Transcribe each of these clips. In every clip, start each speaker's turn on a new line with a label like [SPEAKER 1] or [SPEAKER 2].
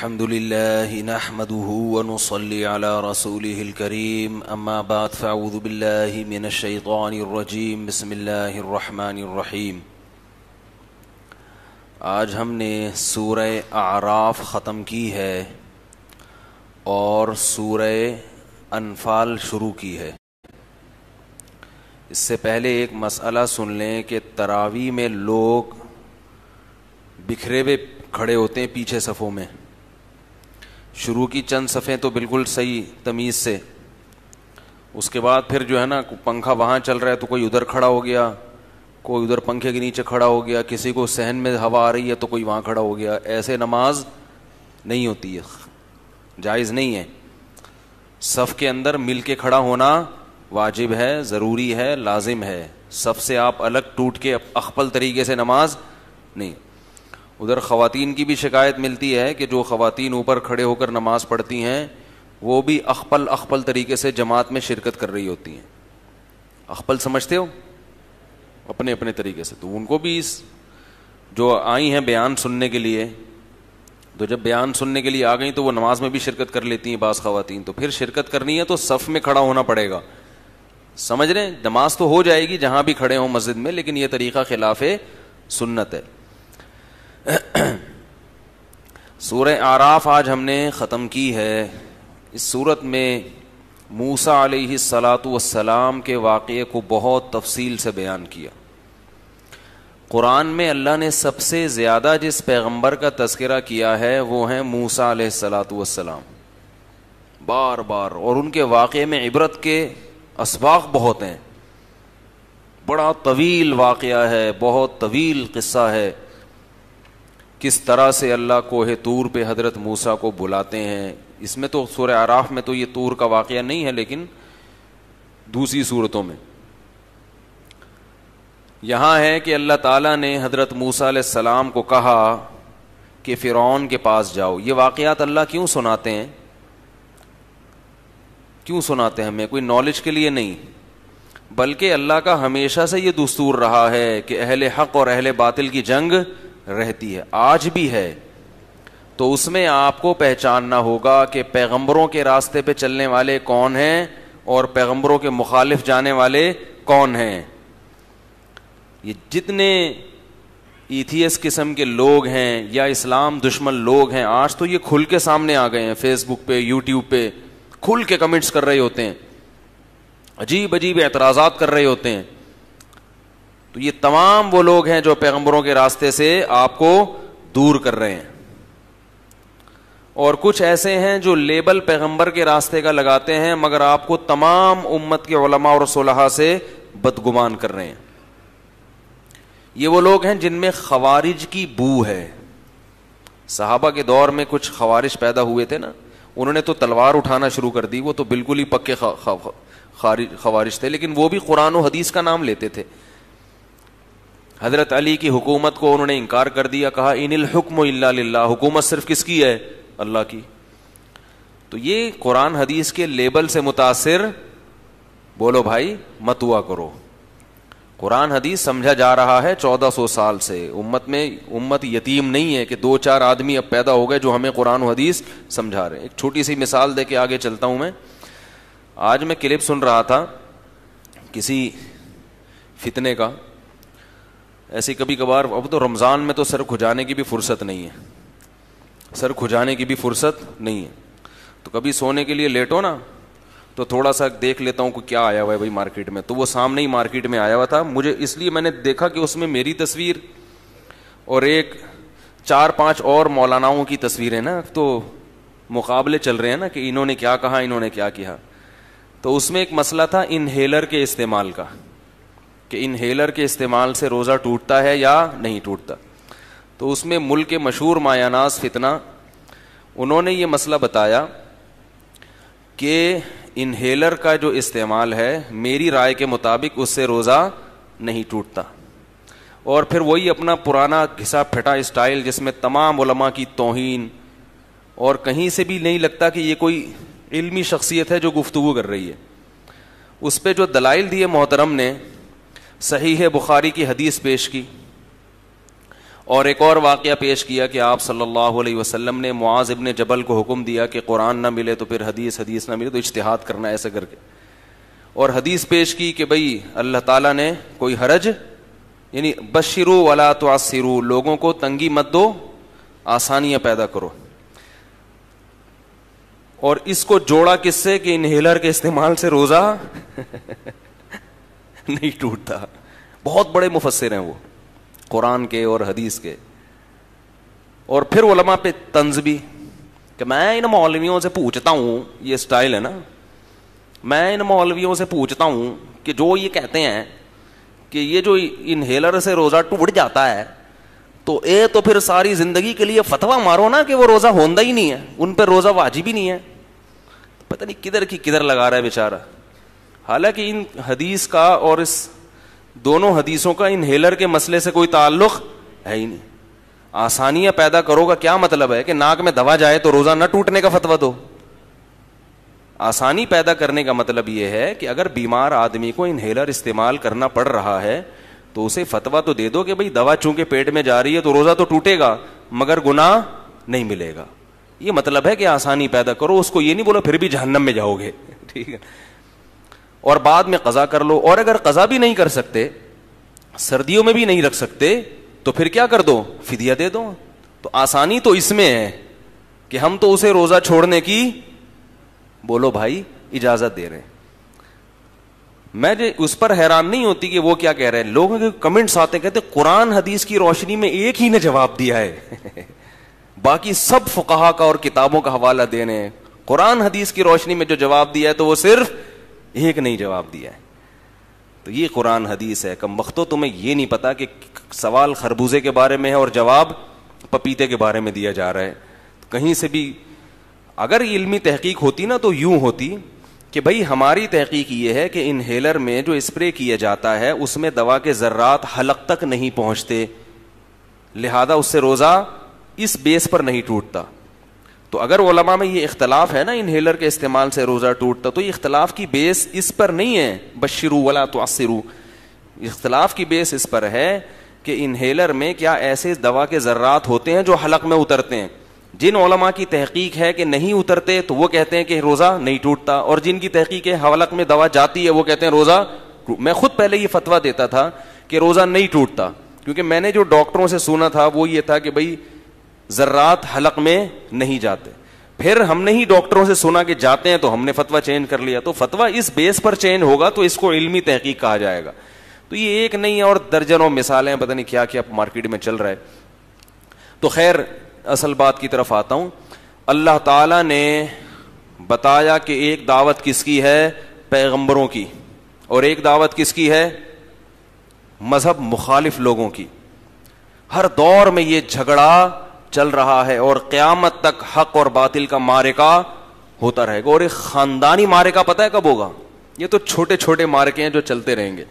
[SPEAKER 1] الحمد لله نحمده ونصلي على رسوله الكريم اما بعد فاعوذ بالله من الشيطان الرجيم بسم الله الرحمن الرحیم. آج ہم نے سورہ اعراف ختم کی ہے اور سورہ انفال شروع کی ہے. اس سے پہلے ایک مسئلہ سن لیں کہ تراویح میں لوگ بکھرے ہوئے کھڑے ہوتے ہیں پیچھے صفوں میں. شروع کی چند صفیں تو بالکل صحیح تمیز سے, اس کے بعد پھر جو ہے نا پنکھا وہاں چل رہا ہے تو کوئی ادھر کھڑا ہو گیا, کوئی ادھر پنکھے کے نیچے کھڑا ہو گیا, کسی کو صحن میں ہوا آ رہی ہے تو کوئی وہاں کھڑا ہو گیا. ایسے نماز نہیں ہوتی ہے, جائز نہیں ہے. صف کے اندر مل کے کھڑا ہونا واجب ہے, ضروری ہے, لازم ہے. صف سے آپ الگ ٹوٹ کے اخپل طریقے سے نماز نہیں. ادھر خواتین کی بھی شکایت ملتی ہے کہ جو خواتین اوپر کھڑے ہو کر نماز پڑھتی ہیں وہ بھی اخپل طریقے سے جماعت میں شرکت کر رہی ہوتی ہیں. اخپل سمجھتے ہو اپنے اپنے طریقے سے, تو ان کو بھی جو آئی ہیں بیان سننے کے لیے, تو جب بیان سننے کے لیے آ گئیں تو وہ نماز میں بھی شرکت کر لیتی ہیں بعض خواتین. تو پھر شرکت کرنی ہے تو صف میں کھڑا ہونا پڑے گا. سمجھ رہے ہیں, نماز تو ہو جائے گی جہاں بھی کھڑے ہوں مسجد میں, لیکن یہ طریقہ خلاف سنت ہے. سورہ اعراف آج ہم نے ختم کی ہے. اس سورت میں موسیٰ علیہ الصلاۃ والسلام کے واقعے کو بہت تفصیل سے بیان کیا. قرآن میں اللہ نے سب سے زیادہ جس پیغمبر کا تذکرہ کیا ہے وہ ہیں موسیٰ علیہ الصلاۃ والسلام, بار بار. اور ان کے واقعے میں عبرت کے اسباق بہت ہیں. بڑا طویل واقعہ ہے, بہت طویل قصہ ہے. کس طرح سے اللہ کوہ طور پہ حضرت موسیٰ کو بلاتے ہیں. اس میں تو سورہ اعراف میں تو یہ طور کا واقعہ نہیں ہے, لیکن دوسری صورتوں میں یہاں ہے کہ اللہ تعالیٰ نے حضرت موسیٰ علیہ السلام کو کہا کہ فرعون کے پاس جاؤ. یہ واقعات اللہ کیوں سناتے ہیں, کیوں سناتے ہیں ہمیں؟ کوئی نالج کے لیے نہیں, بلکہ اللہ کا ہمیشہ سے یہ دستور رہا ہے کہ اہل حق اور اہل باطل کی جنگ رہتی ہے, آج بھی ہے. تو اس میں آپ کو پہچاننا ہوگا کہ پیغمبروں کے راستے پہ چلنے والے کون ہیں اور پیغمبروں کے مخالف جانے والے کون ہیں. یہ جتنے ایتھیس قسم کے لوگ ہیں یا اسلام دشمن لوگ ہیں, آج تو یہ کھل کے سامنے آ گئے ہیں. فیس بک پہ, یوٹیوب پہ کھل کے کمنٹس کر رہے ہوتے ہیں, عجیب عجیب اعتراضات کر رہے ہوتے ہیں. تو یہ تمام وہ لوگ ہیں جو پیغمبروں کے راستے سے آپ کو دور کر رہے ہیں. اور کچھ ایسے ہیں جو لیبل پیغمبر کے راستے کا لگاتے ہیں مگر آپ کو تمام امت کے علماء اور صلحاء سے بدگمان کر رہے ہیں. یہ وہ لوگ ہیں جن میں خوارج کی بو ہے. صحابہ کے دور میں کچھ خوارج پیدا ہوئے تھے نا, انہوں نے تو تلوار اٹھانا شروع کر دی. وہ تو بالکل ہی پکے خوارج تھے, لیکن وہ بھی قرآن و حدیث کا نام لیتے تھے. حضرت علی کی حکومت کو انہوں نے انکار کر دیا, کہا ان الحکم الا للہ, حکومت صرف کس کی ہے؟ اللہ کی. تو یہ قرآن حدیث کے لیبل سے متاثر بولو بھائی مت ہوا کرو. قرآن حدیث سمجھا جا رہا ہے 1400 سال سے. امت یتیم نہیں ہے کہ 2-4 آدمی اب پیدا ہو گئے جو ہمیں قرآن و حدیث سمجھا رہے ہیں. ایک چھوٹی سی مثال دے کے آگے چلتا ہوں. آج میں کلپ سن رہا تھا کسی فتنے کا. ایسے کبھی کبھار, اب تو رمضان میں تو سر کھجانے کی بھی فرصت نہیں ہے, سر کھجانے کی بھی فرصت نہیں ہے. تو کبھی سونے کے لیے لیٹ ہو نا تو تھوڑا سا دیکھ لیتا ہوں کہ کیا آیا ہوا ہے بھائی مارکیٹ میں. تو وہ سامنے ہی مارکیٹ میں آیا ہوا تھا. مجھے اس لیے میں نے دیکھا کہ اس میں میری تصویر اور ایک 4-5 اور مولاناؤں کی تصویریں نا, تو مقابلے چل رہے ہیں نا کہ انہوں نے کیا کہا, انہوں نے کیا کیا. تو اس میں ایک مسئلہ تھا انہیلر کے استعمال کا, کہ انہیلر کے استعمال سے روزہ ٹوٹتا ہے یا نہیں ٹوٹتا. تو اس میں ملک کے مشہور مایاناز فتنہ, انہوں نے یہ مسئلہ بتایا کہ انہیلر کا جو استعمال ہے میری رائے کے مطابق اس سے روزہ نہیں ٹوٹتا. اور پھر وہی اپنا پرانا گھسا پھٹا اسٹائل جس میں تمام علماء کی توہین, اور کہیں سے بھی نہیں لگتا کہ یہ کوئی علمی شخصیت ہے جو گفتگو کر رہی ہے. اس پہ جو دلائل دیے محترم نے, صحیح بخاری کی حدیث پیش کی اور ایک اور واقعہ پیش کیا کہ آپ صلی اللہ علیہ وسلم نے معاذ ابن جبل کو حکم دیا کہ قرآن نہ ملے تو پھر حدیث نہ ملے تو اجتہاد کرنا ایسے کر کے, اور حدیث پیش کی کہ بھئی اللہ تعالیٰ نے کوئی حرج, یعنی بشروا ولا تعسروا, لوگوں کو تنگی مت دو, آسانیاں پیدا کرو. اور اس کو جوڑا کس سے کہ انہیلر کے استعمال سے روزہ نہیں ٹوٹتا. بہت بڑے مفسر ہیں وہ قرآن کے اور حدیث کے. اور پھر علماء پہ طنز بھی کہ میں ان مولویوں سے پوچھتا ہوں, یہ سٹائل ہے نا, میں ان مولویوں سے پوچھتا ہوں کہ جو یہ کہتے ہیں کہ یہ جو انہیلر سے روزہ ٹوٹ جاتا ہے تو پھر ساری زندگی کے لیے فتویٰ مارو نا کہ وہ روزہ ہوندا ہی نہیں ہے, ان پہ روزہ واجب ہی نہیں ہے. پتہ نہیں کدھر کی کدھر لگا رہا ہے بیچارہ. حالانکہ ان حدیث کا اور اس دونوں حدیثوں کا انہیلر کے مسئلے سے کوئی تعلق ہے ہی نہیں. آسانیاں پیدا کرو گا کیا مطلب ہے کہ ناک میں دوا جائے تو روزہ نہ ٹوٹنے کا فتویٰ دو. آسانی پیدا کرنے کا مطلب یہ ہے کہ اگر بیمار آدمی کو انہیلر استعمال کرنا پڑ رہا ہے تو اسے فتویٰ تو دے دو کہ بھئی دوا چونکہ پیٹ میں جا رہی ہے تو روزہ تو ٹوٹے گا مگر گناہ نہیں ملے گا. یہ مطلب ہے کہ آسانی پیدا کرو, اس کو یہ نہیں بولو پھر بھی جہنم میں جاؤ گے, ٹھیک ہے, اور بعد میں قضا کر لو. اور اگر قضا بھی نہیں کر سکتے, سردیوں میں بھی نہیں رکھ سکتے, تو پھر کیا کر دو, فدیہ دے دو. تو آسانی تو اس میں ہے کہ ہم تو اسے روزہ چھوڑنے کی بولو بھائی اجازت دے رہے ہیں. میں اس پر حیران نہیں ہوتی کہ وہ کیا کہہ رہے ہیں. لوگوں کے کمنٹس آتے کہتے قرآن حدیث کی روشنی میں ایک ہی نے جواب دیا ہے باقی سب فقہا کا اور کتابوں کا حوالہ دینے ہیں. قرآن حدیث کی روشنی میں جو جواب دیا ہے تو وہ صرف ایک نہیں جواب دیا ہے. تو یہ قرآن حدیث ہے. کم وقتوں تمہیں یہ نہیں پتا کہ سوال خربوزے کے بارے میں ہے اور جواب پپیتے کے بارے میں دیا جا رہا ہے. کہیں سے بھی اگر علمی تحقیق ہوتی نا تو یوں ہوتی کہ بھئی ہماری تحقیق یہ ہے کہ انہیلر میں جو اسپرے کیا جاتا ہے اس میں دوا کے ذرات حلق تک نہیں پہنچتے, لہذا اس سے روزہ اس بیس پر نہیں ٹوٹتا. تو اگر علماء میں یہ اختلاف ہے نا انہیلر کے استعمال سے روزہ ٹوٹتا, تو یہ اختلاف کی بیس اس پر نہیں ہے بشروا ولا تعسروا. اختلاف کی بیس اس پر ہے کہ انہیلر میں کیا ایسے دوا کے ذرات ہوتے ہیں جو حلق میں اترتے ہیں. جن علماء کی تحقیق ہے کہ نہیں اترتے تو وہ کہتے ہیں کہ روزہ نہیں ٹوٹتا, اور جن کی تحقیق ہے حلق میں دوا جاتی ہے وہ کہتے ہیں روزہ. میں خود پہلے یہ فتویٰ دیتا تھا کہ روزہ نہیں ٹوٹتا, کیونکہ میں نے جو ڈاکٹروں سے سنا تھا وہ یہ تھا کہ بھئی ذرات حلق میں نہیں جاتے. پھر ہم نے ہی ڈاکٹروں سے سنا کہ جاتے ہیں تو ہم نے فتویٰ چینج کر لیا. تو فتویٰ اس بیس پر چینج ہوگا تو اس کو علمی تحقیق کہا جائے گا. تو یہ ایک نہیں اور درجنوں مثالیں, پتہ نہیں کیا کیا مارکیٹ میں چل رہا ہے. تو خیر اصل بات کی طرف آتا ہوں. اللہ تعالیٰ نے بتایا کہ ایک دعوت کس کی ہے, پیغمبروں کی, اور ایک دعوت کس کی ہے, مذہب مخالف لوگوں کی. ہر دور میں یہ جھگڑا چل رہا ہے اور قیامت تک حق اور باطل کا معرکہ ہوتا رہے گا. اور ایک خاندانی معرکہ پتہ ہے کب ہوگا؟ یہ تو چھوٹے چھوٹے معرکے ہیں جو چلتے رہیں گے,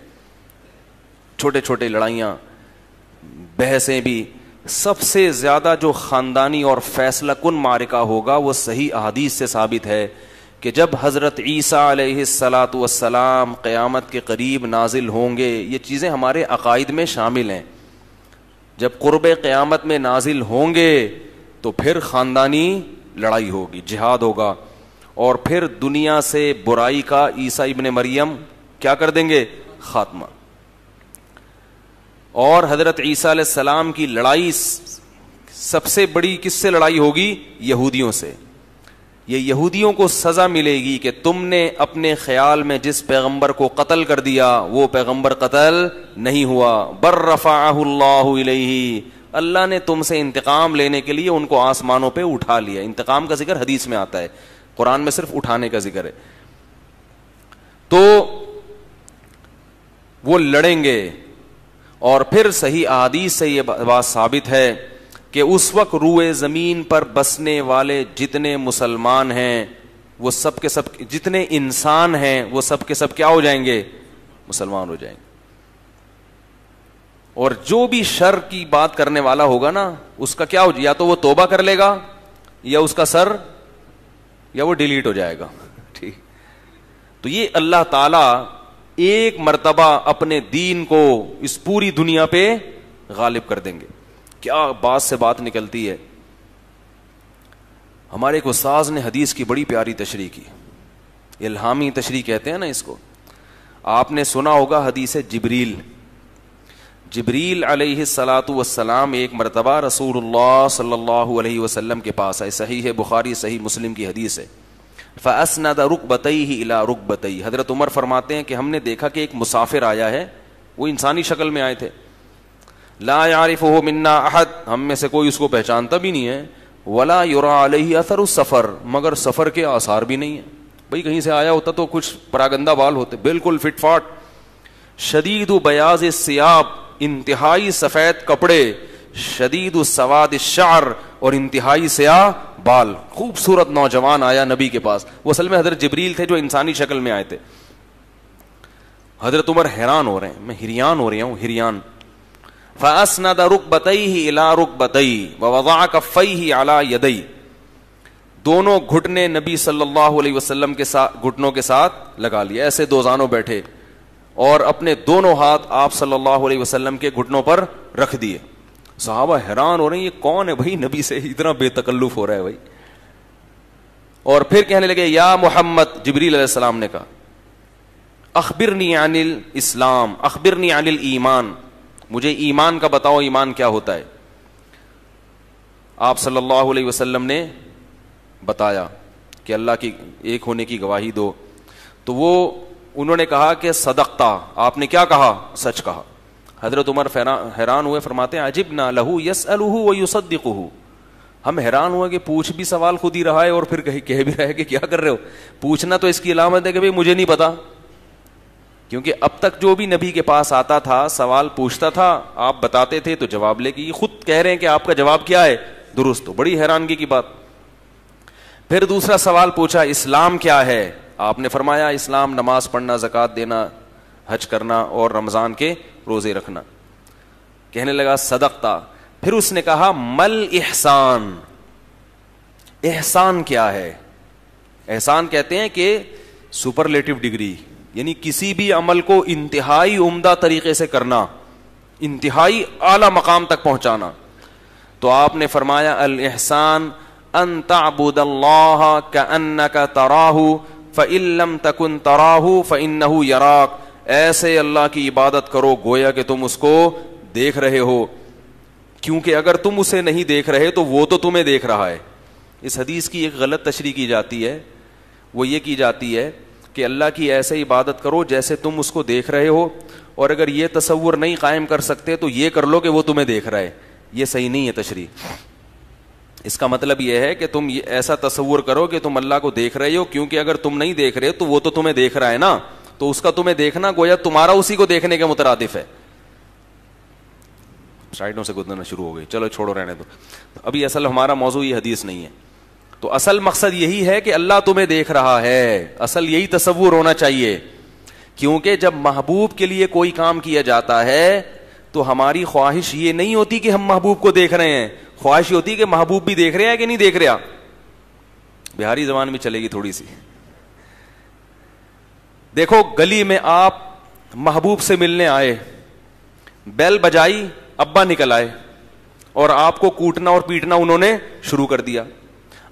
[SPEAKER 1] چھوٹے چھوٹے لڑائیاں بحثیں بھی. سب سے زیادہ جو خاندانی اور فیصلہ کن معرکہ ہوگا وہ صحیح احادیث سے ثابت ہے کہ جب حضرت عیسیٰ علیہ الصلاۃ والسلام قیامت کے قریب نازل ہوں گے. یہ چیزیں ہمارے عقائد میں شامل ہیں. جب قرب قیامت میں نازل ہوں گے تو پھر خاندانی لڑائی ہوگی, جہاد ہوگا, اور پھر دنیا سے برائی کا عیسیٰ ابن مریم کیا کر دیں گے, خاتمہ. اور حضرت عیسیٰ علیہ السلام کی لڑائی سب سے بڑی کس سے لڑائی ہوگی؟ یہودیوں سے. یہ یہودیوں کو سزا ملے گی کہ تم نے اپنے خیال میں جس پیغمبر کو قتل کر دیا وہ پیغمبر قتل نہیں ہوا. بر رفعہ اللہ الیہ, اللہ نے تم سے انتقام لینے کے لیے ان کو آسمانوں پہ اٹھا لیا. انتقام کا ذکر حدیث میں آتا ہے, قرآن میں صرف اٹھانے کا ذکر ہے. تو وہ لڑیں گے, اور پھر صحیح احادیث سے یہ بات ثابت ہے کہ اس وقت روئے زمین پر بسنے والے جتنے مسلمان ہیں وہ سب کے سب, جتنے انسان ہیں وہ سب کے سب کیا ہو جائیں گے, مسلمان ہو جائیں گے. اور جو بھی شر کی بات کرنے والا ہوگا نا اس کا کیا ہو, یا تو وہ توبہ کر لے گا یا اس کا سر یا وہ ڈیلیٹ ہو جائے گا. ٹھیک. تو یہ اللہ تعالی ایک مرتبہ اپنے دین کو اس پوری دنیا پہ غالب کر دیں گے. کیا بات سے بات نکلتی ہے. ہمارے ایک استاذ نے حدیث کی بڑی پیاری تشریح کی, الہامی تشریح کہتے ہیں نا اس کو. آپ نے سنا ہوگا حدیث جبریل علیہ الصلاۃ والسلام ایک مرتبہ رسول اللہ صلی اللہ علیہ وسلم کے پاس آئے. صحیح بخاری صحیح مسلم کی حدیث ہے. فَأَسْنَدَ رُكْبَتَيْهِ إِلَىٰ رُكْبَتَيْهِ. حضرت عمر فرماتے ہیں کہ ہم نے دیکھا کہ ایک مسافر آیا ہے, وہ انسانی شکل میں آئے تھے. لا يعرفه منا احد, ہم میں سے کوئی اس کو پہچانتا بھی نہیں ہے. ولا يرى عليه اثر السفر, مگر سفر کے آثار بھی نہیں ہیں. بھئی کہیں سے آیا ہوتا تو کچھ پراگندہ بال ہوتے, بالکل فٹ فاٹ. شدید بیاض الثياب, انتہائی سفید کپڑے. شدید السواد الشعر, اور انتہائی سیاہ بال. خوبصورت نوجوان آیا نبی کے پاس. وہ اصل میں حضرت جبریل تھے جو انسانی شکل میں آئے تھے. حضرت عمر حیران ہو رہے ہیں, میں ہریان ہو رہا ہوں, ہریان. فَأَسْنَدَ رُكْبَتَيْهِ إِلَىٰ رُكْبَتَيْهِ وَوَضَعَ كَفَّيْهِ عَلَىٰ يَدَيْهِ. دونوں گھٹنے نبی صلی اللہ علیہ وسلم کے ساتھ, گھٹنوں کے ساتھ لگا لیے, ایسے دو زانوں بیٹھے, اور اپنے دونوں ہاتھ آپ صلی اللہ علیہ وسلم کے گھٹنوں پر رکھ دیے. صحابہ حیران ہو رہے ہیں, یہ کون ہے بھائی, نبی سے اتنا بے تکلف ہو رہا ہے بھائی. اور پھر کہنے لگے یا محمد, جبریل علیہ السلام نے کہا اخبرنی عن الاسلام اخبرنی عن الایمان, مجھے ایمان کا بتاؤ, ایمان کیا ہوتا ہے. آپ صلی اللہ علیہ وسلم نے بتایا کہ اللہ کی ایک ہونے کی گواہی دو. تو وہ انہوں نے کہا کہ صدقتا, آپ نے کیا کہا, سچ کہا. حضرت عمر حیران ہوئے, فرماتے ہیں عجبنا لہو یسألہ ویصدقہ. ہم حیران ہوئے کہ پوچھ بھی سوال خود ہی رہا ہے اور پھر کہہ بھی رہا ہے کہ کیا کر رہے ہو. پوچھنا تو اس کی علامت ہے کہ بھئی مجھے نہیں پتا, کیونکہ اب تک جو بھی نبی کے پاس آتا تھا سوال پوچھتا تھا, آپ بتاتے تھے تو جواب لے کے, یہ خود کہہ رہے ہیں کہ آپ کا جواب کیا ہے, درست. تو بڑی حیرانگی کی بات. پھر دوسرا سوال پوچھا اسلام کیا ہے. آپ نے فرمایا اسلام نماز پڑھنا, زکوٰۃ دینا, حج کرنا اور رمضان کے روزے رکھنا. کہنے لگا صدقتا. پھر اس نے کہا مل احسان, احسان کیا ہے. احسان کہتے ہیں کہ سپرلیٹو ڈگری, یعنی کسی بھی عمل کو انتہائی عمدہ طریقے سے کرنا, انتہائی اعلی مقام تک پہنچانا. تو آپ نے فرمایا الاحسان ان تعبد اللہ کأنک تراہ فإن لم تکن تراہ فإنہ یراک. ایسے اللہ کی عبادت کرو گویا کہ تم اس کو دیکھ رہے ہو, کیونکہ اگر تم اسے نہیں دیکھ رہے تو وہ تو تمہیں دیکھ رہا ہے. اس حدیث کی ایک غلط تشریح کی جاتی ہے, وہ یہ کی جاتی ہے کہ اللہ کی ایسے عبادت کرو جیسے تم اس کو دیکھ رہے ہو, اور اگر یہ تصور نہیں قائم کر سکتے تو یہ کر لو کہ وہ تمہیں دیکھ رہا ہے. یہ صحیح نہیں ہے تشریح. اس کا مطلب یہ ہے کہ تم ایسا تصور کرو کہ تم اللہ کو دیکھ رہے ہو, کیونکہ اگر تم نہیں دیکھ رہے تو وہ تو تمہیں دیکھ رہا ہے نا, تو اس کا تمہیں دیکھنا گویا تمہارا اسی کو دیکھنے کے مترادف ہے. سائڈوں سے گزرنا شروع ہو گئی, چلو چھوڑو رہنے دو. ابھی اصل ہمارا موضوع یہ حدیث نہیں ہے. تو اصل مقصد یہی ہے کہ اللہ تمہیں دیکھ رہا ہے, اصل یہی تصور ہونا چاہیے. کیونکہ جب محبوب کے لیے کوئی کام کیا جاتا ہے تو ہماری خواہش یہ نہیں ہوتی کہ ہم محبوب کو دیکھ رہے ہیں, خواہش یہ ہوتی کہ محبوب بھی دیکھ رہے ہیں کہ نہیں دیکھ رہا. بہاری زبان میں چلے گی تھوڑی سی. دیکھو گلی میں آپ محبوب سے ملنے آئے, بیل بجائی, ابا نکل آئے اور آپ کو کوٹنا اور پیٹنا انہوں نے شروع کر دیا.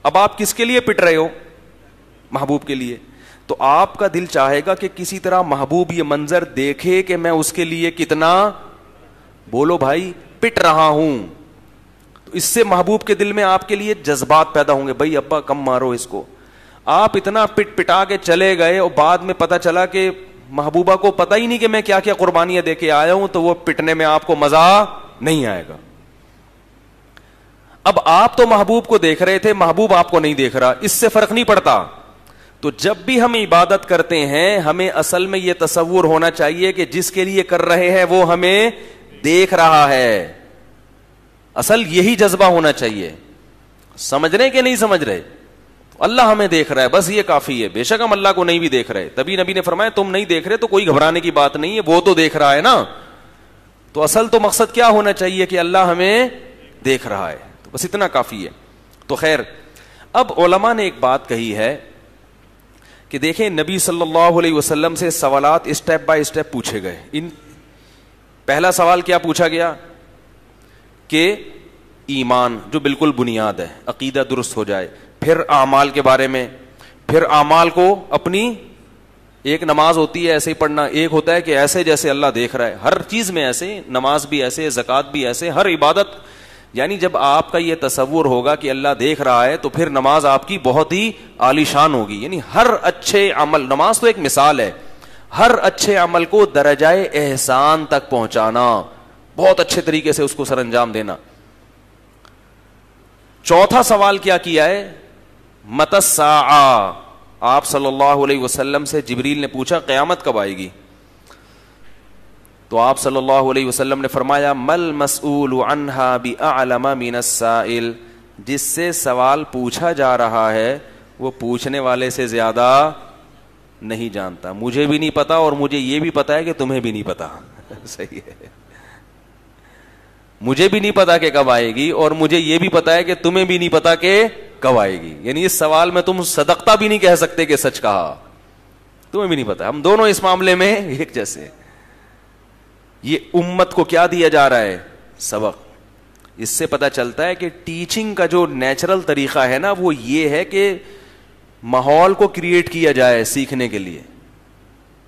[SPEAKER 1] اب آپ کس کے لیے پٹ رہے ہو, محبوب کے لیے. تو آپ کا دل چاہے گا کہ کسی طرح محبوب یہ منظر دیکھے کہ میں اس کے لیے کتنا, بولو بھائی, پٹ رہا ہوں. تو اس سے محبوب کے دل میں آپ کے لیے جذبات پیدا ہوں گے, بھائی ابا کم مارو اس کو. آپ اتنا پٹ پٹا کے چلے گئے اور بعد میں پتا چلا کہ محبوبہ کو پتہ ہی نہیں کہ میں کیا کیا قربانیاں دے کے آیا ہوں, تو وہ پٹنے میں آپ کو مزہ نہیں آئے گا. اب آپ تو محبوب کو دیکھ رہے تھے, محبوب آپ کو نہیں دیکھ رہا, اس سے فرق نہیں پڑتا. تو جب بھی ہم عبادت کرتے ہیں ہمیں اصل میں یہ تصور ہونا چاہیے کہ جس کے لیے کر رہے ہیں وہ ہمیں دیکھ رہا ہے. اصل یہی جذبہ ہونا چاہیے. سمجھ رہے کہ نہیں سمجھ رہے؟ اللہ ہمیں دیکھ رہا ہے, بس یہ کافی ہے. بے شک ہم اللہ کو نہیں بھی دیکھ رہے, تبھی نبی نے فرمایا تم نہیں دیکھ رہے تو کوئی گھبرانے کی بات نہیں ہے, وہ تو دیکھ رہا ہے نا. تو اصل تو مقصد کیا ہونا چاہیے کہ اللہ ہمیں دیکھ رہا ہے, تو بس اتنا کافی ہے. تو خیر, اب علماء نے ایک بات کہی ہے کہ دیکھیں نبی صلی اللہ علیہ وسلم سے سوالات اسٹیپ بائی اسٹیپ پوچھے گئے. پہلا سوال کیا پوچھا گیا کہ ایمان جو بالکل بنیاد ہے, عقیدہ درست ہو جائے. پھر اعمال کے بارے میں, پھر اعمال کو اپنی, ایک نماز ہوتی ہے ایسے ہی پڑھنا, ایک ہوتا ہے کہ ایسے جیسے اللہ دیکھ رہا ہے, ہر چیز میں ایسے, نماز بھی ایسے, زکوٰۃ بھی ایسے, ہر عبادت. یعنی جب آپ کا یہ تصور ہوگا کہ اللہ دیکھ رہا ہے تو پھر نماز آپ کی بہت ہی عالی شان ہوگی. یعنی ہر اچھے عمل, نماز تو ایک مثال ہے, ہر اچھے عمل کو درجہ احسان تک پہنچانا, بہت اچھے طریقے سے اس کو سر انجام دینا. چوتھا سوال کیا ہے, متی الساعہ. آپ صلی اللہ علیہ وسلم سے جبریل نے پوچھا قیامت کب آئے گی؟ تو آپ صلی اللہ علیہ وسلم نے فرمایا مل مسئول عنہا باعلم من السائل. جس سے سوال پوچھا جا رہا ہے وہ پوچھنے والے سے زیادہ نہیں جانتا. مجھے بھی نہیں پتا اور مجھے یہ بھی پتا ہے کہ تمہیں بھی نہیں پتا. صحیح ہے, مجھے بھی نہیں پتا کہ کب آئے گی اور مجھے یہ بھی پتا ہے کہ تمہیں بھی نہیں پتا کہ کب آئے گی. یعنی اس سوال میں تم صدقتا بھی نہیں کہہ سکتے کہ سچ کہا, تمہیں بھی نہیں پتا. ہم دونوں اس معاملے میں ایک جیسے. یہ امت کو کیا دیا جا رہا ہے؟ سبق. اس سے پتا چلتا ہے کہ ٹیچنگ کا جو نیچرل طریقہ ہے نا وہ یہ ہے کہ ماحول کو کریٹ کیا جائے سیکھنے کے لیے.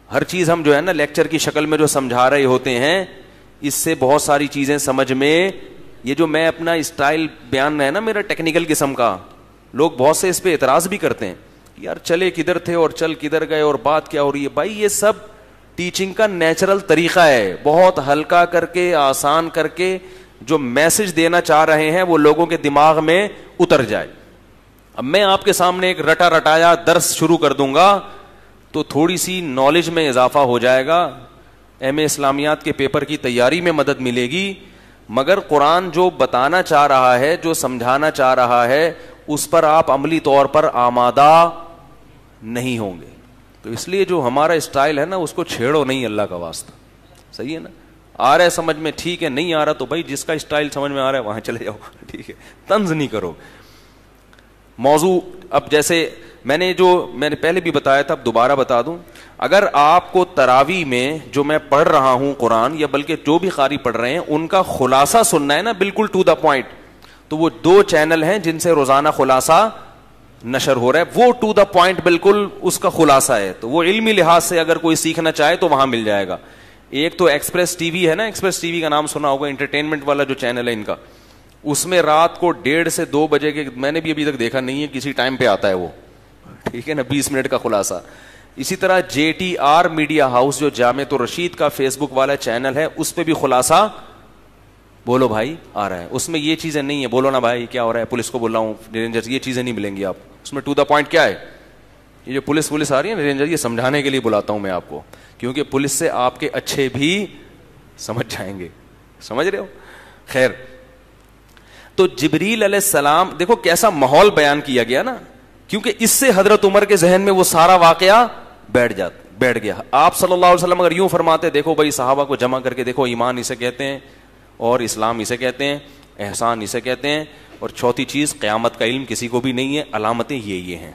[SPEAKER 1] ہر چیز ہم جو ہے نا لیکچر کی شکل میں جو سمجھا رہے ہوتے ہیں, اس سے بہت ساری چیزیں سمجھ میں, یہ جو میں اپنا اسٹائل بیان ہے نا میرا ٹیکنیکل قسم کا, لوگ بہت سے اس پہ اعتراض بھی کرتے ہیں, یار چلے کدھر تھے اور چل کدھر گئے اور بات کیا ہو رہی ہے. بھائی یہ سب ٹیچنگ کا نیچرل طریقہ ہے, بہت ہلکا کر کے, آسان کر کے جو میسج دینا چاہ رہے ہیں وہ لوگوں کے دماغ میں اتر جائے. اب میں آپ کے سامنے ایک رٹا رٹایا درس شروع کر دوں گا تو تھوڑی سی نالج میں اضافہ ہو جائے گا, ایم اے اسلامیات کے پیپر کی تیاری میں مدد ملے گی, مگر قرآن جو بتانا چاہ رہا ہے, جو سمجھانا چاہ رہا ہے, اس پر آپ عملی طور پر آمادہ نہیں ہوں گے. تو اس لیے جو ہمارا اسٹائل ہے نا اس کو چھیڑو نہیں, اللہ کا واسطہ. صحیح ہے نا, آ رہا ہے سمجھ میں ٹھیک ہے, نہیں آ رہا تو بھائی جس کا اسٹائل سمجھ میں آ رہا ہے وہاں چلے جاؤ, ٹھیک ہے, طنز نہیں کرو. موضوع اب جیسے میں نے پہلے بھی بتایا تھا, اب دوبارہ بتا دوں. اگر آپ کو تراویح میں جو میں پڑھ رہا ہوں قرآن, یا بلکہ جو بھی قاری پڑھ رہے ہیں ان کا خلاصہ سننا ہے نا بالکل ٹو دا پوائنٹ, تو وہ 2 چینل ہیں جن سے روزانہ خلاصہ نشر ہو رہا ہے, وہ ٹو دا پوائنٹ بالکل اس کا خلاصہ ہے. تو وہ علمی لحاظ سے اگر کوئی سیکھنا چاہے تو وہاں مل جائے گا. ایک تو ایکسپریس ٹی وی ہے نا, ایکسپریس ٹی وی کا نام سنا ہوگا, انٹرٹینمنٹ والا جو چینل ہے ان کا, اس میں رات کو 1:30 سے 2 بجے کے, میں نے بھی ابھی تک دیکھا نہیں ہے, کسی ٹائم پہ آتا ہے وہ, ٹھیک ہے نا, 20 منٹ کا خلاصہ. اسی طرح JTR میڈیا ہاؤس جو جامع الرشید کا فیس بک والا چینل ہے, اس پہ بھی خلاصہ بولو بھائی آ رہا ہے. اس میں یہ چیزیں نہیں ہے, بولو نا بھائی کیا ہو رہا ہے, پولیس کو بول رہا ہوں, رینجر, یہ چیزیں نہیں ملیں گی آپ اس میں. ٹو دا پوائنٹ کیا ہے, یہ جو پولیس آ رہی ہے نا رینجر, یہ سمجھانے کے لیے بلاتا ہوں میں آپ کو, کیونکہ پولیس سے آپ کے اچھے بھی سمجھ جائیں گے. سمجھ رہے ہو؟ خیر, تو جبریل علیہ السلام, دیکھو کیسا ماحول بیان کیا گیا نا, کیونکہ اس سے حضرت عمر کے ذہن میں وہ سارا واقعہ بیٹھ گیا. آپ صلی اللہ علیہ وسلم اگر یوں فرماتے, دیکھو بھائی صحابہ کو جمع کر کے دیکھو, ایمان اسے کہتے ہیں, اور اسلام اسے کہتے ہیں, احسان اسے کہتے ہیں, اور چوتھی چیز قیامت کا علم کسی کو بھی نہیں ہے, علامتیں یہ ہیں.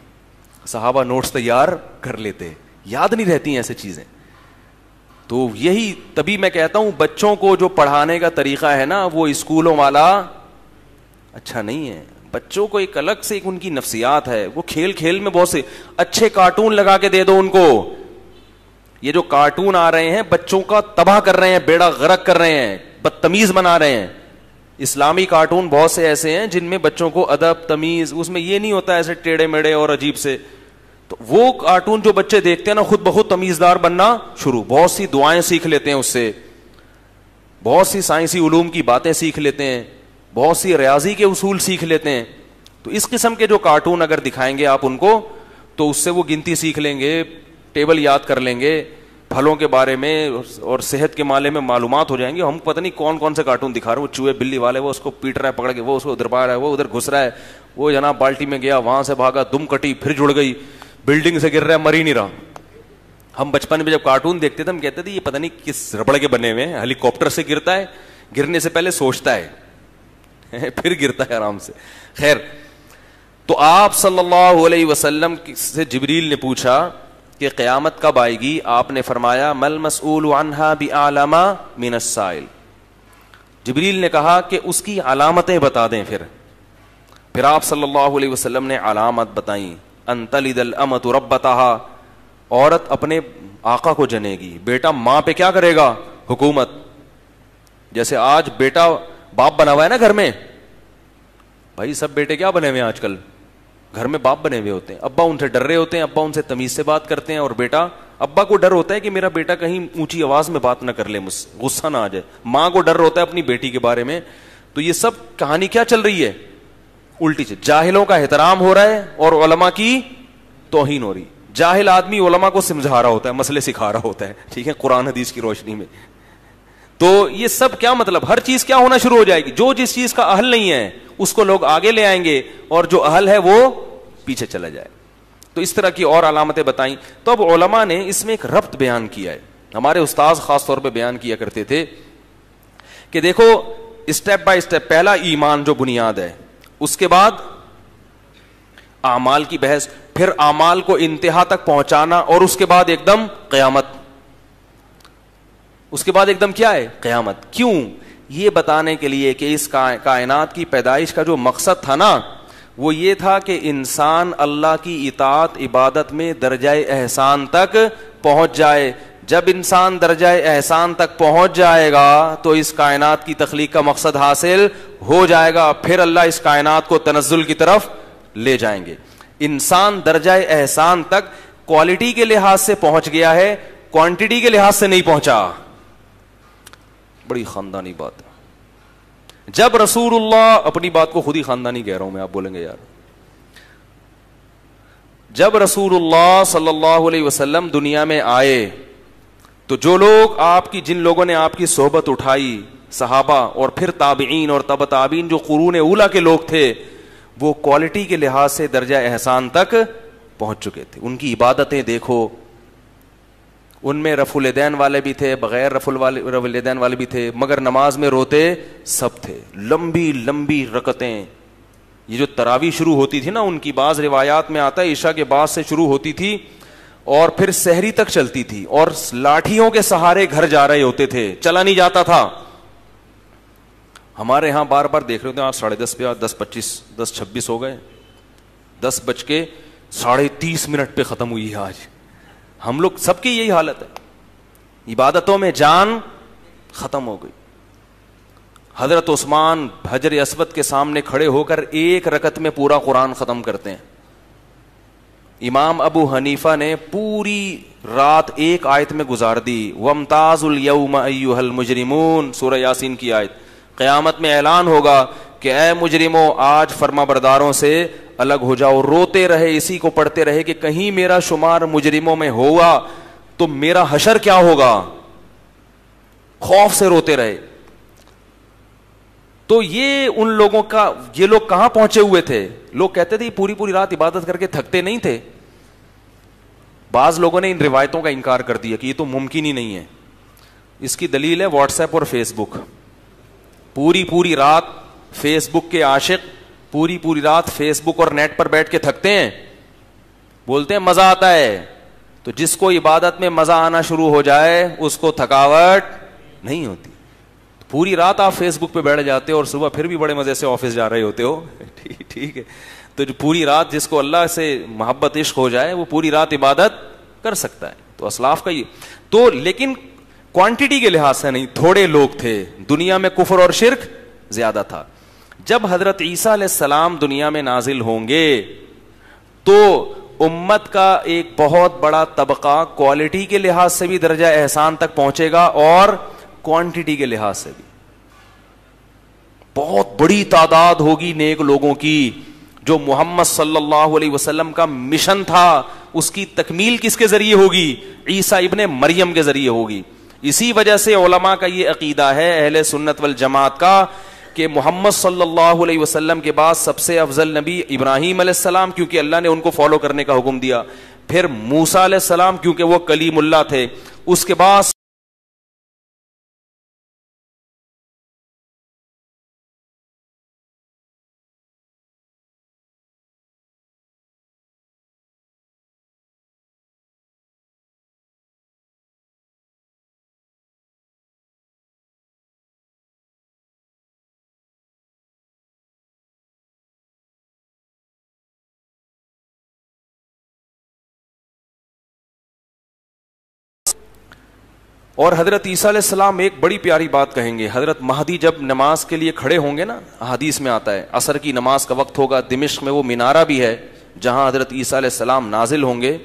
[SPEAKER 1] صحابہ نوٹس تیار کر لیتے, یاد نہیں رہتی ہیں ایسے چیزیں. تو یہی تبھی میں کہتا ہوں بچوں کو جو پڑھانے کا طریقہ ہے نا وہ اسکولوں والا اچھا نہیں ہے. بچوں کو ایک الگ سے ایک ان کی نفسیات ہے, وہ کھیل کھیل میں بہت سے اچھے کارٹون لگا کے دے دو ان کو. یہ جو کارٹون آ رہے ہیں بچوں کا تباہ کر رہے ہیں, بیڑا غرق کر رہے ہیں, بدتمیز بنا رہے ہیں. اسلامی کارٹون بہت سے ایسے ہیں جن میں بچوں کو ادب تمیز, اس میں یہ نہیں ہوتا ایسے ٹیڑے میڑے اور عجیب سے. تو وہ کارٹون جو بچے دیکھتے ہیں نا خود بخود تمیزدار بننا شروع, بہت سی دعائیں سیکھ لیتے ہیں اس سے, بہت سی سائنسی علوم کی باتیں سیکھ لیتے ہیں, بہت سی ریاضی کے اصول سیکھ لیتے ہیں. تو اس قسم کے جو کارٹون اگر دکھائیں گے آپ ان کو تو اس سے وہ گنتی سیکھ لیں گے, ٹیبل یاد کر لیں گے, پھلوں کے بارے میں اور صحت کے مالے میں معلومات ہو جائیں گے. ہم پتہ نہیں کون کون سے کارٹون دکھا رہے ہیں, وہ چوہے بلی والے, وہ اس کو پیٹ رہا ہے پکڑ کے, وہ اس کو ادھر پا رہا ہے, وہ ادھر گھس رہا ہے, وہ جناب بالٹی میں گیا وہاں سے بھاگا, دم کٹی پھر جڑ گئی, بلڈنگ سے گر رہا ہے مر ہی نہیں رہا. ہم بچپن میں جب کارٹون دیکھتے تھے ہم کہتے تھے یہ پتہ نہیں کس ربڑ کے بنے ہوئے ہیں, ہیلی کاپٹر سے گرتا ہے, گرنے سے پہلے سوچتا ہے پھر گرتا ہے آرام سے. خیر, تو آپ صلی اللہ علیہ وسلم سے جبریل نے پوچھا کہ قیامت کب آئے گی. آپ نے فرمایا مل مسئول عنہا باعلم من السائل. جبریل نے کہا کہ اس کی علامتیں بتا دیں. پھر آپ صلی اللہ علیہ وسلم نے علامت بتائیں. ان تلد الامۃ ربتہا, عورت اپنے آقا کو جنے گی. بیٹا ماں پہ کیا کرے گا؟ حکومت. جیسے آج بیٹا باپ بنا ہوا ہے نا گھر میں, بھائی سب بیٹے کیا بنے ہوئے ہیں آج کل؟ گھر میں باپ بنے ہوئے ہوتے ہیں. ابا ان سے ڈر رہے ہوتے ہیں, ابا ان سے تمیز سے بات کرتے ہیں, اور بیٹا, ابا کو ڈر ہوتا ہے کہ میرا بیٹا کہیں اونچی آواز میں بات نہ کر لے, مجھ سے غصہ نہ آ جائے. ماں کو ڈر ہوتا ہے اپنی بیٹی کے بارے میں. تو یہ سب کہانی کیا چل رہی ہے؟ الٹی سے. جاہلوں کا احترام ہو رہا ہے اور علماء کی توہین ہو رہی. جاہل آدمی علماء کو سمجھا رہا ہوتا ہے, مسئلے سکھا رہا ہوتا ہے, ٹھیک ہے, قرآن حدیث کی روشنی میں. تو یہ سب کیا مطلب؟ ہر چیز کیا ہونا شروع ہو جائے گی؟ جو جس چیز کا اہل نہیں ہے اس کو لوگ آگے لے آئیں گے, اور جو اہل ہے وہ پیچھے چلا جائے. تو اس طرح کی اور علامتیں بتائیں. تو اب علماء نے اس میں ایک ربط بیان کیا ہے. ہمارے استاذ خاص طور پہ بیان کیا کرتے تھے کہ دیکھو اسٹیپ بائی اسٹیپ, پہلا ایمان جو بنیاد ہے, اس کے بعد اعمال کی بحث, پھر اعمال کو انتہا تک پہنچانا, اور اس کے بعد ایک دم قیامت. اس کے بعد ایک دم کیا ہے؟ قیامت. کیوں؟ یہ بتانے کے لیے کہ اس کائنات کی پیدائش کا جو مقصد تھا نا, وہ یہ تھا کہ انسان اللہ کی اطاعت عبادت میں درجہ احسان تک پہنچ جائے. جب انسان درجہ احسان تک پہنچ جائے گا تو اس کائنات کی تخلیق کا مقصد حاصل ہو جائے گا. پھر اللہ اس کائنات کو تنزل کی طرف لے جائیں گے. انسان درجہ احسان تک کوالٹی کے لحاظ سے پہنچ گیا ہے, کوانٹٹی کے لحاظ سے نہیں پہنچا. بڑی خاندانی بات ہے. جب رسول اللہ, اپنی بات کو خود ہی خاندانی کہہ رہا ہوں میں, آپ بولیں گے یار, جب رسول اللہ صلی اللہ علیہ وسلم دنیا میں آئے تو جو لوگ آپ کی, جن لوگوں نے آپ کی صحبت اٹھائی, صحابہ اور پھر تابعین اور تبع تابعین, جو قرون اولیٰ کے لوگ تھے, وہ کوالٹی کے لحاظ سے درجہ احسان تک پہنچ چکے تھے. ان کی عبادتیں دیکھو, ان میں رفع الیدین والے بھی تھے, بغیر رفع الیدین والے بھی تھے, مگر نماز میں روتے سب تھے. لمبی لمبی رکعتیں. یہ جو تراویح شروع ہوتی تھی نا, ان کی بعض روایات میں آتا ہے عشاء کے بعد سے شروع ہوتی تھی اور پھر سحری تک چلتی تھی, اور لاٹھیوں کے سہارے گھر جا رہے ہوتے تھے, چلا نہیں جاتا تھا. ہمارے ہاں بار بار دیکھ رہے ہوتے ہیں, آج 10:30 پہ, 10:25, 10:26 ہو گئے, 10:30 پہ ختم ہوئی ہے آج. ہم لوگ سب کی یہی حالت ہے, عبادتوں میں جان ختم ہو گئی. حضرت عثمان حجر اسود کے سامنے کھڑے ہو کر ایک رکعت میں پورا قرآن ختم کرتے ہیں. امام ابو حنیفہ نے پوری رات ایک آیت میں گزار دی. وَامْتَازُوا الْيَوْمَ أَيُّهَا الْمُجْرِمُونَ, سورہ یاسین کی آیت. قیامت میں اعلان ہوگا کہ اے مجرموں, آج فرما برداروں سے الگ ہو جاؤ. روتے رہے, اسی کو پڑھتے رہے کہ کہیں میرا شمار مجرموں میں ہوا تو میرا حشر کیا ہوگا, خوف سے روتے رہے. تو یہ ان لوگوں کا, یہ لوگ کہاں پہنچے ہوئے تھے؟ لوگ کہتے تھے پوری پوری رات عبادت کر کے تھکتے نہیں تھے. بعض لوگوں نے ان روایتوں کا انکار کر دیا کہ یہ تو ممکن ہی نہیں ہے. اس کی دلیل ہے واٹس ایپ اور فیس بک. پوری پوری رات فیس بک کے عاشق پوری پوری رات فیس بک اور نیٹ پر بیٹھ کے تھکتے ہیں, بولتے ہیں مزہ آتا ہے. تو جس کو عبادت میں مزہ آنا شروع ہو جائے اس کو تھکاوٹ نہیں ہوتی. پوری رات آپ فیس بک پہ بیٹھ جاتے ہو اور صبح پھر بھی بڑے مزے سے آفس جا رہے ہوتے ہو, ٹھیک ہے. تو جو پوری رات, جس کو اللہ سے محبت عشق ہو جائے, وہ پوری رات عبادت کر سکتا ہے. تو اسلاف کا یہ تو, لیکن کوانٹٹی کے لحاظ سے نہیں, تھوڑے لوگ تھے. دنیا میں کفر اور شرک زیادہ تھا. جب حضرت عیسیٰ علیہ السلام دنیا میں نازل ہوں گے تو امت کا ایک بہت بڑا طبقہ کوالٹی کے لحاظ سے بھی درجہ احسان تک پہنچے گا, اور کوانٹٹی کے لحاظ سے بھی بہت بڑی تعداد ہوگی نیک لوگوں کی, جو محمد صلی اللہ علیہ وسلم کا مشن تھا اس کی تکمیل کس کے ذریعے ہوگی؟ عیسیٰ ابن مریم کے ذریعے ہوگی. اسی وجہ سے علماء کا یہ عقیدہ ہے, اہل سنت والجماعت کا, کہ محمد صلی اللہ علیہ وسلم کے بعد سب سے افضل نبی ابراہیم علیہ السلام, کیونکہ اللہ نے ان کو فالو کرنے کا حکم دیا. پھر موسیٰ علیہ السلام, کیونکہ وہ کلیم اللہ تھے. اس کے بعد اور حضرت عیسیٰ علیہ السلام ایک بڑی پیاری بات کہیں گے. حضرت مہدی جب نماز کے لیے کھڑے ہوں گے نا, حدیث میں آتا ہے عصر کی نماز کا وقت ہوگا, دمشق میں وہ مینارہ بھی ہے جہاں حضرت عیسیٰ علیہ السلام نازل ہوں گے.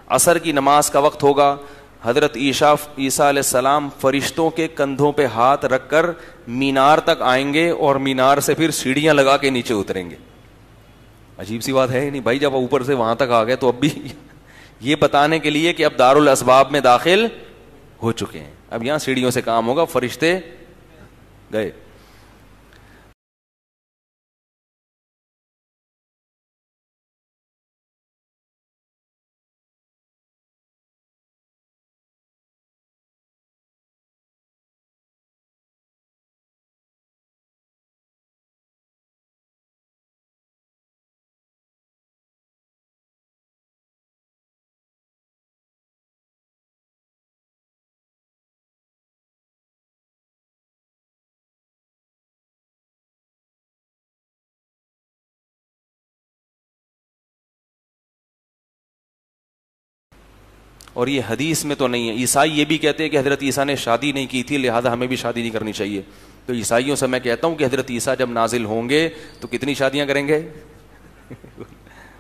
[SPEAKER 1] عصر کی نماز کا وقت ہوگا, حضرت عیسیٰ علیہ السلام فرشتوں کے کندھوں پہ ہاتھ رکھ کر مینار تک آئیں گے اور مینار سے پھر سیڑھیاں لگا کے نیچے اتریں گے. عجیب سی بات ہے نہیں بھائی, جب اوپر سے وہاں تک آ گئے تو اب بھی یہ بتانے کے لیے کہ اب دارالاسباب میں داخل ہو چکے ہیں, اب یہاں سیڑھیوں سے کام ہوگا, فرشتے گئے. اور یہ حدیث میں تو نہیں ہے. عیسائی یہ بھی کہتے ہیں کہ حضرت عیسیٰ نے شادی نہیں کی تھی لہذا ہمیں بھی شادی نہیں کرنی چاہیے. تو عیسائیوں سے میں کہتا ہوں کہ حضرت عیسیٰ جب نازل ہوں گے تو کتنی شادیاں کریں گے؟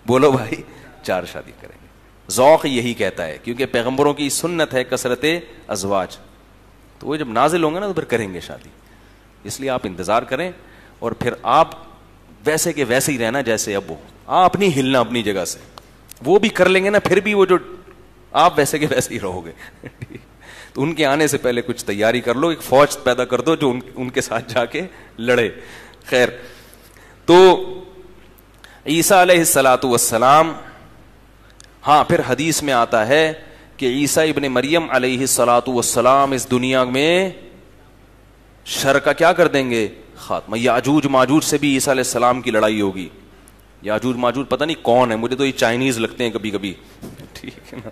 [SPEAKER 1] بولو بھائی, 4 شادیاں کریں گے. ذوق یہی کہتا ہے کیونکہ پیغمبروں کی سنت ہے کثرت ازواج, تو وہ جب نازل ہوں گے نا تو پھر کریں گے شادی. اس لیے آپ انتظار کریں اور پھر آپ ویسے کہ ویسے ہی رہنا جیسے اب ہو, آپ نہیں ہلنا اپنی جگہ سے. وہ بھی کر لیں گے نا پھر بھی وہ جو آپ ویسے کے ویسے ہی رہو گے. تو ان کے آنے سے پہلے کچھ تیاری کر لو, ایک فوج پیدا کر دو جو ان کے ساتھ جا کے لڑے. خیر, تو عیسیٰ علیہ الصلاۃ والسلام, ہاں پھر حدیث میں آتا ہے کہ عیسیٰ ابن مریم علیہ الصلاۃ والسلام اس دنیا میں شر کا کیا کر دیں گے؟ خاتمہ. یاجوج ماجوج سے بھی عیسیٰ علیہ السلام کی لڑائی ہوگی. یاجوج ماجوج پتہ نہیں کون ہے, مجھے تو یہ چائنیز لگتے ہیں کبھی کبھی, ٹھیک ہے نا,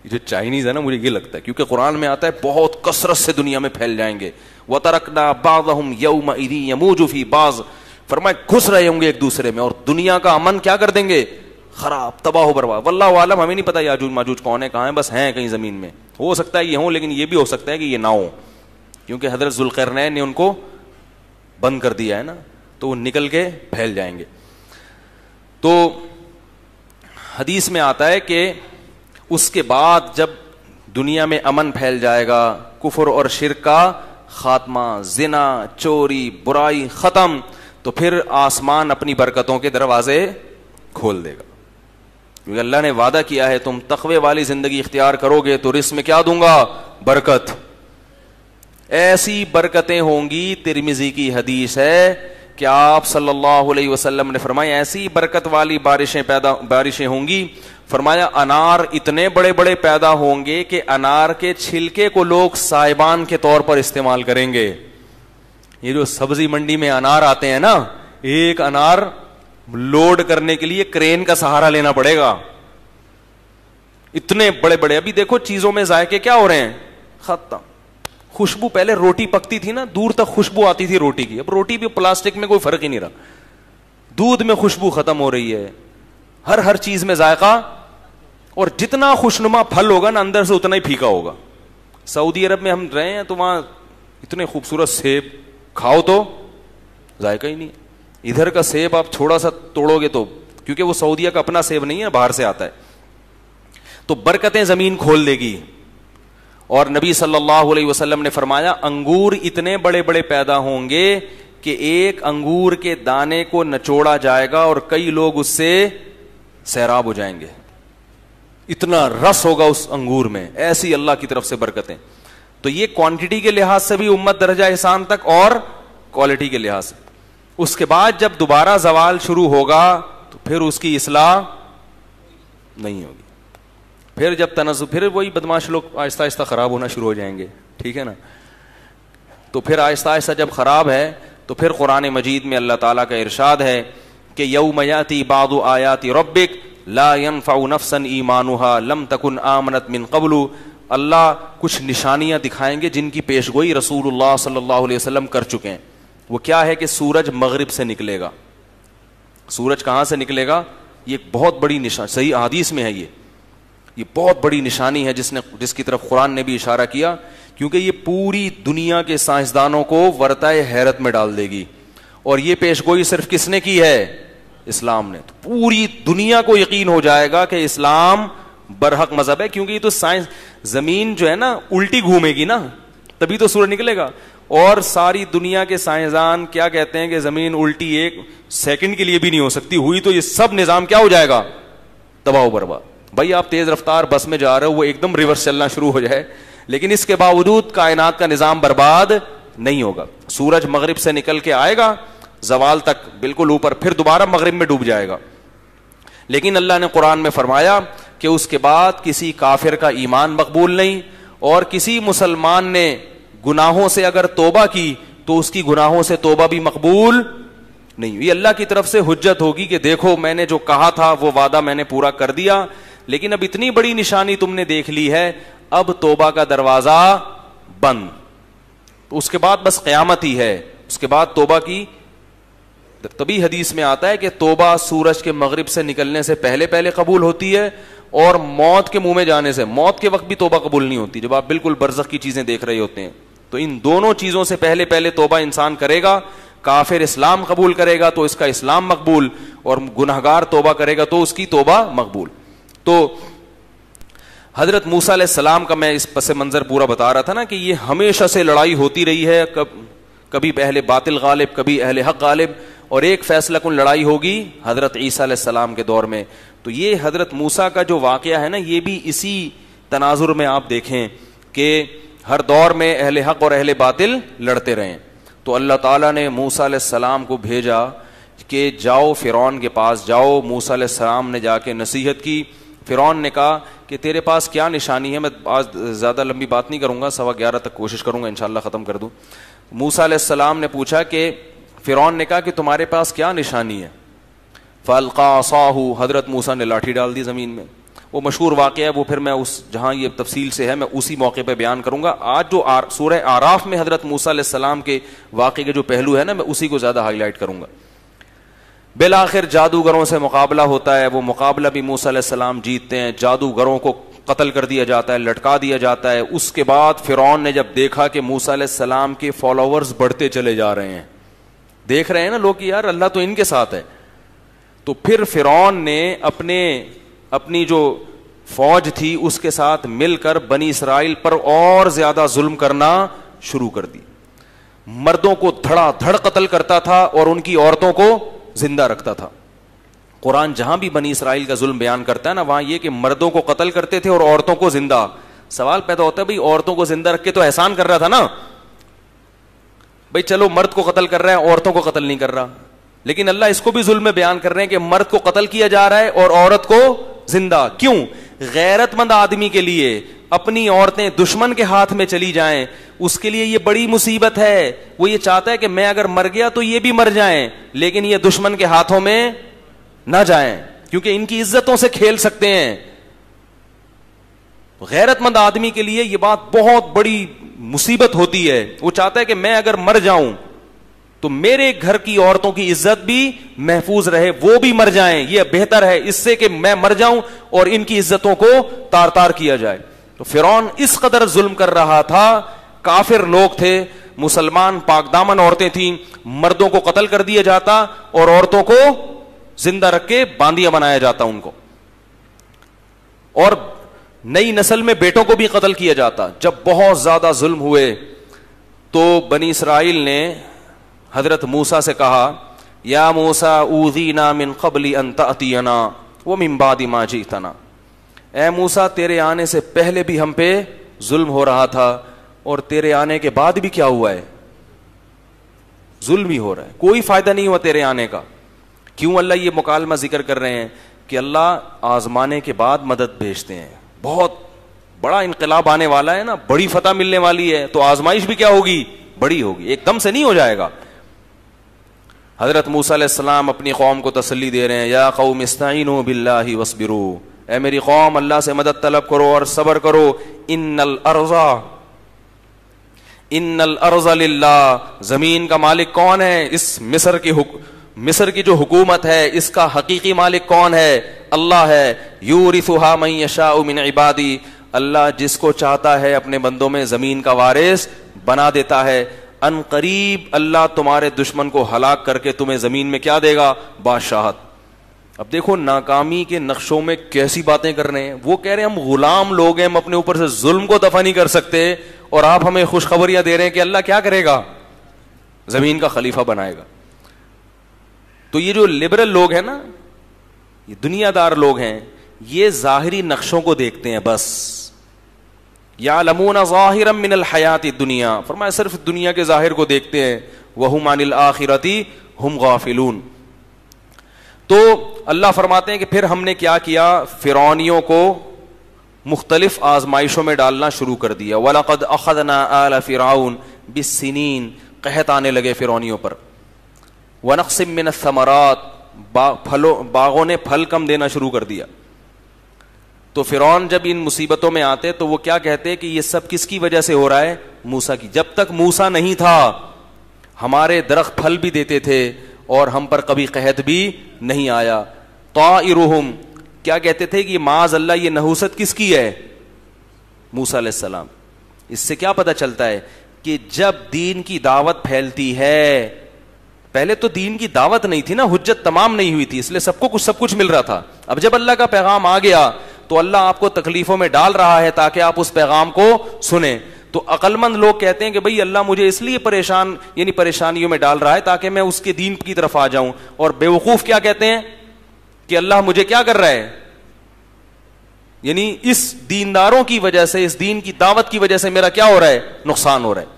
[SPEAKER 1] جو چائنیز ہے نا مجھے یہ لگتا ہے کیونکہ قرآن میں آتا ہے بہت کثرت سے دنیا میں پھیل جائیں گے. وَتَرَكْنَا بَعْضَهُمْ يَوْمَئِذٍ يَمُوجُ فِي بَعْضٍ, فرمائے گھس رہے ہوں گے ایک دوسرے میں اور دنیا کا امن کیا کر دیں گے؟ خراب, تباہ و برباد. واللہ عالم, ہمیں نہیں پتا یاجوج ماجوج کون ہے, کہاں ہیں, بس ہیں کہیں زمین میں. ہو سکتا ہے یہ ہوں لیکن یہ بھی ہو سکتا ہے کہ یہ نہ ہو, کیونکہ حضرت ذوالقرنین نے ان کو بند کر دیا ہے نا, تو وہ نکل کے پھیل جائیں گے. تو حدیث میں آتا ہے کہ اس کے بعد جب دنیا میں امن پھیل جائے گا, کفر اور شرک کا خاتمہ, زنا, چوری, برائی ختم, تو پھر آسمان اپنی برکتوں کے دروازے کھول دے گا. کیونکہ اللہ نے وعدہ کیا ہے تم تقوی والی زندگی اختیار کرو گے تو رزق میں کیا دوں گا؟ برکت. ایسی برکتیں ہوں گی, ترمذی کی حدیث ہے کہ آپ صلی اللہ علیہ وسلم نے فرمایا ایسی برکت والی بارشیں ہوں گی. فرمایا انار اتنے بڑے بڑے پیدا ہوں گے کہ انار کے چھلکے کو لوگ سائبان کے طور پر استعمال کریں گے. یہ جو سبزی منڈی میں انار آتے ہیں نا, ایک انار لوڈ کرنے کے لیے کرین کا سہارا لینا پڑے گا, اتنے بڑے بڑے. ابھی دیکھو چیزوں میں ذائقے کیا ہو رہے ہیں, ختم. خوشبو, پہلے روٹی پکتی تھی نا دور تک خوشبو آتی تھی روٹی کی, اب روٹی بھی پلاسٹک میں کوئی فرق ہی نہیں رہا. دودھ میں خوشبو ختم ہو رہی ہے, ہر چیز میں ذائقہ, اور جتنا خوشنما پھل ہوگا نا اندر سے اتنا ہی پھیکا ہوگا. سعودی عرب میں ہم رہے ہیں تو وہاں اتنے خوبصورت سیب کھاؤ تو ذائقہ ہی نہیں. ادھر کا سیب آپ تھوڑا سا توڑو گے تو, کیونکہ وہ سعودیہ کا اپنا سیب نہیں ہے, باہر سے آتا ہے, تو برکتیں زمین کھول دے گی. اور نبی صلی اللہ علیہ وسلم نے فرمایا انگور اتنے بڑے بڑے پیدا ہوں گے کہ ایک انگور کے دانے کو نچوڑا جائے گا اور کئی لوگ اس سے سیراب ہو جائیں گے, اتنا رس ہوگا اس انگور میں. ایسی اللہ کی طرف سے برکتیں. تو یہ کوانٹٹی کے لحاظ سے بھی امت درجہ احسان تک, اور کوالٹی کے لحاظ سے. اس کے بعد جب دوبارہ زوال شروع ہوگا تو پھر اس کی اصلاح نہیں ہوگی. پھر جب تنزل, پھر وہی بدماش لوگ آہستہ آہستہ خراب ہونا شروع ہو جائیں گے, ٹھیک ہے نا. تو پھر آہستہ آہستہ جب خراب ہے تو پھر قرآن مجید میں اللہ تعالیٰ کا ارشاد ہے کہ یوم یاتی بعض آیات ربک لا ينفع نفسا ایمانها لم تکن آمنت من قبل. اللہ کچھ نشانیاں دکھائیں گے جن کی پیشگوئی رسول اللہ صلی اللہ علیہ وسلم کر چکے ہیں. وہ کیا ہے کہ سورج مغرب سے نکلے گا. سورج کہاں سے نکلے گا؟ یہ ایک بہت بڑی نشان, صحیح حدیث میں ہے یہ. یہ بہت بڑی نشانی ہے جس کی طرف قرآن نے بھی اشارہ کیا, کیونکہ یہ پوری دنیا کے سائنسدانوں کو ورطۂ حیرت میں ڈال دے گی. اور یہ پیشگوئی صرف کس نے کی ہے؟ اسلام نے. تو پوری دنیا کو یقین ہو جائے گا کہ اسلام برحق مذہب ہے, کیونکہ یہ تو سائنس, زمین جو ہے نا الٹی گھومے گی نا تبھی تو سورج نکلے گا. اور ساری دنیا کے سائنسدان کیا کہتے ہیں کہ زمین الٹی ایک سیکنڈ کے لیے بھی نہیں ہو سکتی, ہوئی تو یہ سب نظام کیا ہو جائے گا؟ تباہ و برباد. بھائی آپ تیز رفتار بس میں جا رہے ہو, وہ ایک دم ریورس چلنا شروع ہو جائے, لیکن اس کے باوجود کائنات کا نظام برباد نہیں ہوگا. سورج مغرب سے نکل کے آئے گا زوال تک بالکل اوپر, پھر دوبارہ مغرب میں ڈوب جائے گا. لیکن اللہ نے قرآن میں فرمایا کہ اس کے بعد کسی کافر کا ایمان مقبول نہیں, اور کسی مسلمان نے گناہوں سے اگر توبہ کی تو اس کی گناہوں سے توبہ بھی مقبول نہیں. یہ اللہ کی طرف سے حجت ہوگی کہ دیکھو میں نے جو کہا تھا وہ وعدہ میں نے پورا کر دیا, لیکن اب اتنی بڑی نشانی تم نے دیکھ لی ہے, اب توبہ کا دروازہ بند. تو اس کے بعد بس قیامت ہی ہے, اس کے بعد توبہ کی. تبھی حدیث میں آتا ہے کہ توبہ سورج کے مغرب سے نکلنے سے پہلے پہلے قبول ہوتی ہے, اور موت کے منہ میں جانے سے, موت کے وقت بھی توبہ قبول نہیں ہوتی جب آپ بالکل برزخ کی چیزیں دیکھ رہے ہوتے ہیں. تو ان دونوں چیزوں سے پہلے پہلے توبہ انسان کرے گا. کافر اسلام قبول کرے گا تو اس کا اسلام مقبول, اور گنہگار توبہ کرے گا تو اس کی توبہ مقبول. تو حضرت موسیٰ علیہ السلام کا میں اس پس منظر پورا بتا رہا تھا نا کہ یہ ہمیشہ سے لڑائی ہوتی رہی ہے, کبھی اہل باطل غالب, کبھی اہل حق غالب, اور ایک فیصلہ کن لڑائی ہوگی حضرت عیسیٰ علیہ السلام کے دور میں. تو یہ حضرت موسیٰ کا جو واقعہ ہے نا, یہ بھی اسی تناظر میں آپ دیکھیں کہ ہر دور میں اہل حق اور اہل باطل لڑتے رہے. تو اللہ تعالیٰ نے موسیٰ علیہ السلام کو بھیجا کہ جاؤ فرعون کے پاس جاؤ. موسیٰ علیہ السلام نے جا کے نصیحت کی. فرعون نے کہا کہ تیرے پاس کیا نشانی ہے؟ میں آج زیادہ لمبی بات نہیں کروں گا, 11:15 تک کوشش کروں گا انشاءاللہ ختم کر دوں. موسیٰ علیہ السلام نے پوچھا کہ فرعون نے کہا کہ تمہارے پاس کیا نشانی ہے؟ فَأَلْقَىٰ عَصَاهُ, حضرت موسیٰ نے لاٹھی ڈال دی زمین میں. وہ مشہور واقعہ ہے, وہ پھر میں جہاں یہ تفصیل سے ہے میں اسی موقع پہ بیان کروں گا. آج جو سورہ اعراف میں حضرت موسیٰ علیہ السلام کے واقعے کے جو پہلو ہے نا, میں اسی کو زیادہ ہائی لائٹ کروں گا. بالآخر جادوگروں سے مقابلہ ہوتا ہے, وہ مقابلہ بھی موسیٰ علیہ السلام جیتتے ہیں. جادوگروں کو قتل کر دیا جاتا ہے, لٹکا دیا جاتا ہے. اس کے بعد فرعون نے جب دیکھا کہ موسیٰ علیہ السلام کے فالوورز بڑھتے چلے جا رہے ہیں, دیکھ رہے ہیں نا لوگ کہ یار اللہ تو ان کے ساتھ ہے, تو پھر فرعون نے اپنی جو فوج تھی اس کے ساتھ مل کر بنی اسرائیل پر اور زیادہ ظلم کرنا شروع کر دی. مردوں کو دھڑا دھڑ قتل کرتا تھا اور ان کی عورتوں کو زندہ رکھتا تھا. قرآن جہاں بھی بنی اسرائیل کا ظلم بیان کرتا ہے نا, وہاں یہ کہ مردوں کو قتل کرتے تھے اور عورتوں کو زندہ. سوال پیدا ہوتا ہے بھائی عورتوں کو زندہ رکھ کے تو احسان کر رہا تھا نا, بھائی چلو مرد کو قتل کر رہا ہے عورتوں کو قتل نہیں کر رہا, لیکن اللہ اس کو بھی ظلم میں بیان کر رہے ہیں کہ مرد کو قتل کیا جا رہا ہے اور عورت کو زندہ. کیوں؟ غیرت مند آدمی کے لیے اپنی عورتیں دشمن کے ہاتھ میں چلی جائیں, اس کے لیے یہ بڑی مصیبت ہے. وہ یہ چاہتا ہے کہ میں اگر مر گیا تو یہ بھی مر جائیں, لیکن یہ دشمن کے ہاتھوں میں نہ جائیں, کیونکہ ان کی عزتوں سے کھیل سکتے ہیں. غیرت مند آدمی کے لیے یہ بات بہت بڑی مصیبت ہوتی ہے. وہ چاہتا ہے کہ میں اگر مر جاؤں تو میرے گھر کی عورتوں کی عزت بھی محفوظ رہے, وہ بھی مر جائیں, یہ بہتر ہے اس سے کہ میں مر جاؤں اور ان کی عزتوں کو تار تار کیا جائے. تو فرعون اس قدر ظلم کر رہا تھا, کافر لوگ تھے, مسلمان پاک دامن عورتیں تھیں, مردوں کو قتل کر دیا جاتا اور عورتوں کو زندہ رکھ کے باندیاں بنایا جاتا ان کو, اور نئی نسل میں بیٹوں کو بھی قتل کیا جاتا. جب بہت زیادہ ظلم ہوئے تو بنی اسرائیل نے حضرت موسیٰ سے کہا یا موسیٰ اوذینا من قبل ان تأتینا ومن بعد ما جئتنا, اے موسیٰ تیرے آنے سے پہلے بھی ہم پہ ظلم ہو رہا تھا اور تیرے آنے کے بعد بھی کیا ہوا ہے, ظلم ہی ہو رہا ہے, کوئی فائدہ نہیں ہوا تیرے آنے کا. کیوں اللہ یہ مکالمہ ذکر کر رہے ہیں کہ اللہ آزمانے کے بعد مدد بھیجتے ہیں. بہت بڑا انقلاب آنے والا ہے نا, بڑی فتح ملنے والی ہے, تو آزمائش بھی کیا ہوگی, بڑی ہوگی, ایک دم سے نہیں ہو جائے گا. حضرت موسیٰ علیہ السلام اپنی قوم کو تسلی دے رہے ہیں, یا قوم استعینوا باللہ واصبروا, اے میری قوم اللہ سے مدد طلب کرو اور صبر کرو. ان الارض للہ, زمین کا مالک کون ہے؟ اس مصر کی مصر کی جو حکومت ہے اس کا حقیقی مالک کون ہے؟ اللہ ہے. یورثھا من یشاء من عبادی, اللہ جس کو چاہتا ہے اپنے بندوں میں زمین کا وارث بنا دیتا ہے. ان قریب اللہ تمہارے دشمن کو ہلاک کر کے تمہیں زمین میں کیا دے گا؟ بادشاہت. اب دیکھو ناکامی کے نقشوں میں کیسی باتیں کر رہے ہیں. وہ کہہ رہے ہیں ہم غلام لوگ ہیں, ہم اپنے اوپر سے ظلم کو دفع نہیں کر سکتے, اور آپ ہمیں خوشخبریاں دے رہے ہیں کہ اللہ کیا کرے گا؟ زمین کا خلیفہ بنائے گا. تو یہ جو لبرل لوگ ہیں نا, یہ دنیا دار لوگ ہیں, یہ ظاہری نقشوں کو دیکھتے ہیں بس. یعلمون ظاہرا من الحیات الدنیا, فرمایا صرف دنیا کے ظاہر کو دیکھتے ہیں. وہم عن الآخرۃ ہم غافلون. تو اللہ فرماتے ہیں کہ پھر ہم نے کیا کیا, فرعونیوں کو مختلف آزمائشوں میں ڈالنا شروع کر دیا. وَلَقَدْ أَخَذْنَا آلَ فِرْعَوْنَ بِالسِّنِينَ, قحط آنے لگے فرعونیوں پر. وَنَقْصٍ مِّنَ الثَّمَرَاتِ, باغوں نے پھل کم دینا شروع کر دیا. تو فرعون جب ان مصیبتوں میں آتے تو وہ کیا کہتے کہ یہ سب کس کی وجہ سے ہو رہا ہے؟ موسیٰ کی. جب تک موسیٰ نہیں تھا ہمارے درخت پھل بھی دیتے تھے اور ہم پر کبھی قحط بھی نہیں آیا. طائرہم, کیا کہتے تھے کہ معاذ اللہ یہ نحوست کس کی ہے؟ موسیٰ علیہ السلام. اس سے کیا پتہ چلتا ہے کہ جب دین کی دعوت پھیلتی ہے, پہلے تو دین کی دعوت نہیں تھی نا, حجت تمام نہیں ہوئی تھی, اس لیے سب کو سب کچھ مل رہا تھا. اب جب اللہ کا پیغام آ گیا تو اللہ آپ کو تکلیفوں میں ڈال رہا ہے تاکہ آپ اس پیغام کو سنیں. تو عقل مند لوگ کہتے ہیں کہ بھئی اللہ مجھے اس لیے پریشانیوں میں ڈال رہا ہے تاکہ میں اس کے دین کی طرف آ جاؤں. اور بیوقوف کیا کہتے ہیں کہ اللہ مجھے کیا کر رہا ہے, یعنی اس دینداروں کی وجہ سے, اس دین کی دعوت کی وجہ سے میرا کیا ہو رہا ہے؟ نقصان ہو رہا ہے.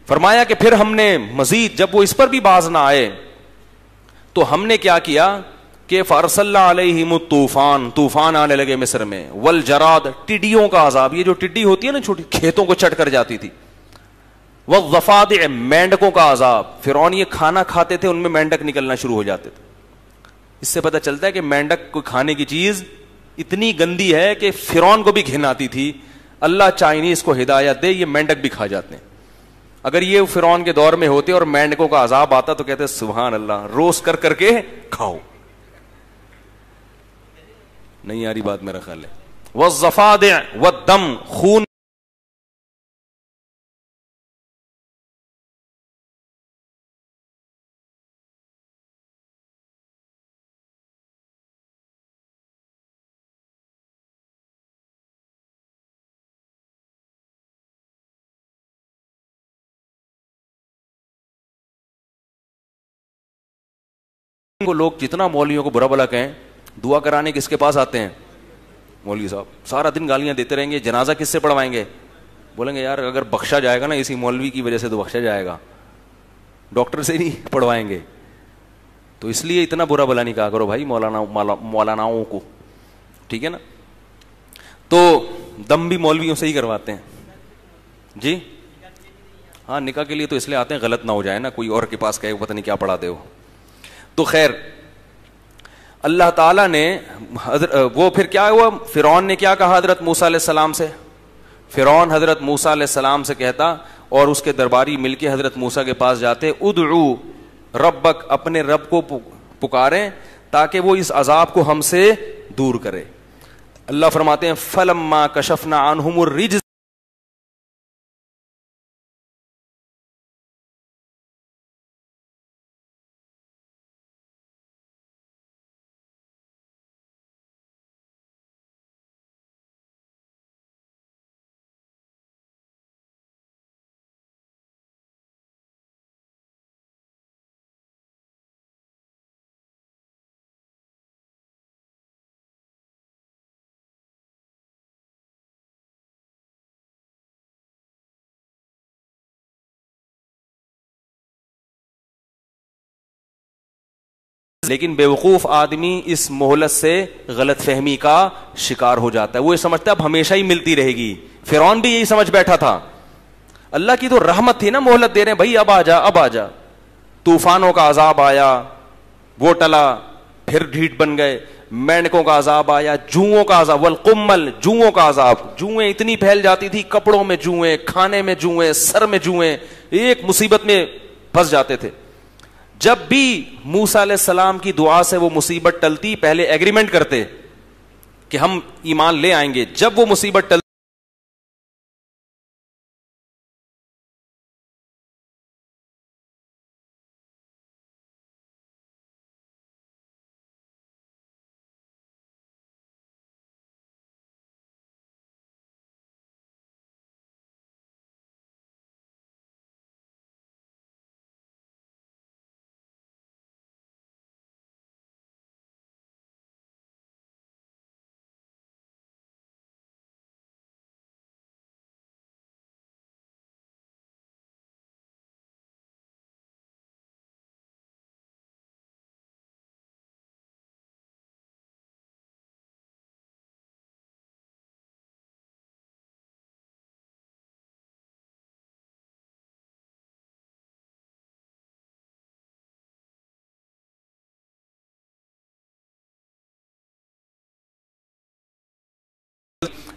[SPEAKER 1] فرمایا کہ پھر ہم نے مزید, جب وہ اس پر بھی باز نہ آئے تو ہم نے کیا کیا کہ فارسلنا علیہم الطوفان, طوفان آنے لگے مصر میں. والجراد, ٹڈیوں کا عذاب, یہ جو ٹڈی ہوتی ہے نا چھوٹی, کھیتوں کو چٹ کر جاتی تھی. والضفادع, مینڈکوں کا عذاب. فرعون یہ کھانا کھاتے تھے ان میں مینڈک نکلنا شروع ہو جاتے تھے. اس سے پتہ چلتا ہے کہ مینڈک کو کھانے کی چیز اتنی گندی ہے کہ فرعون کو بھی گھن آتی تھی. اللہ چائنیز کو ہدایت دے, یہ مینڈک بھی کھا جاتے ہیں. اگر یہ فرعون کے دور میں ہوتے اور مینڈکوں کا عذاب آتا تو کہتے سبحان اللہ, روسٹ کر کر کے کھاؤ. نہیں آ رہی بات میرا خیال ہے. والضفادع والدم, خون کو لوگ جتنا مولویوں کو برا بلا کہیں, دعا کرانے کس کے پاس آتے ہیں؟ مولوی صاحب. سارا دن گالیاں دیتے رہیں گے, جنازہ کس سے پڑھوائیں گے؟ بولیں گے یار اگر بخشا جائے گا نا اسی مولوی کی وجہ سے تو بخشا جائے گا, ڈاکٹر سے نہیں پڑھوائیں گے. تو اس لیے اتنا برا بلا نہیں کہا کرو بھائی مولاناؤں کو, ٹھیک ہے نا. تو دم بھی مولویوں سے ہی کرواتے ہیں جی. ہاں نکاح کے لیے تو اس لیے آتے ہیں غلط نہ ہو جائے نا, کوئی اور کے پاس کہے پتہ نہیں کیا پڑھاتے ہو. تو خیر اللہ تعالیٰ نے وہ پھر کیا ہوا, فرعون نے کیا کہا حضرت موسیٰ علیہ السلام سے؟ فرعون حضرت موسیٰ علیہ السلام سے کہتا اور اس کے درباری مل کے حضرت موسیٰ کے پاس جاتے, ادعو ربک, اپنے رب کو پکاریں تاکہ وہ اس عذاب کو ہم سے دور کرے. اللہ فرماتے ہیں فلما کشفنا عنہم الرجز, لیکن بیوقوف آدمی اس مہلت سے غلط فہمی کا شکار ہو جاتا ہے. وہ یہ سمجھتا ہے اب ہمیشہ ہی ملتی رہے گی. فرعون بھی یہی سمجھ بیٹھا تھا. اللہ کی تو رحمت تھی نا, مہلت دے رہے ہیں بھائی, اب آ جا اب آ جا. طوفانوں کا عذاب آیا, وہ ٹلا, پھر ڈھیٹ بن گئے. مینڈکوں کا عذاب آیا, جوؤں کا عذاب, والقمل, جوؤں کا عذاب. جوئیں اتنی پھیل جاتی تھی, کپڑوں میں جوئیں, کھانے میں جوئیں, سر میں جوئیں, ایک مصیبت میں پھنس جاتے تھے. جب بھی موسیٰ علیہ السلام کی دعا سے وہ مصیبت ٹلتی پہلے ایگریمنٹ کرتے کہ ہم ایمان لے آئیں گے. جب وہ مصیبت ٹلتی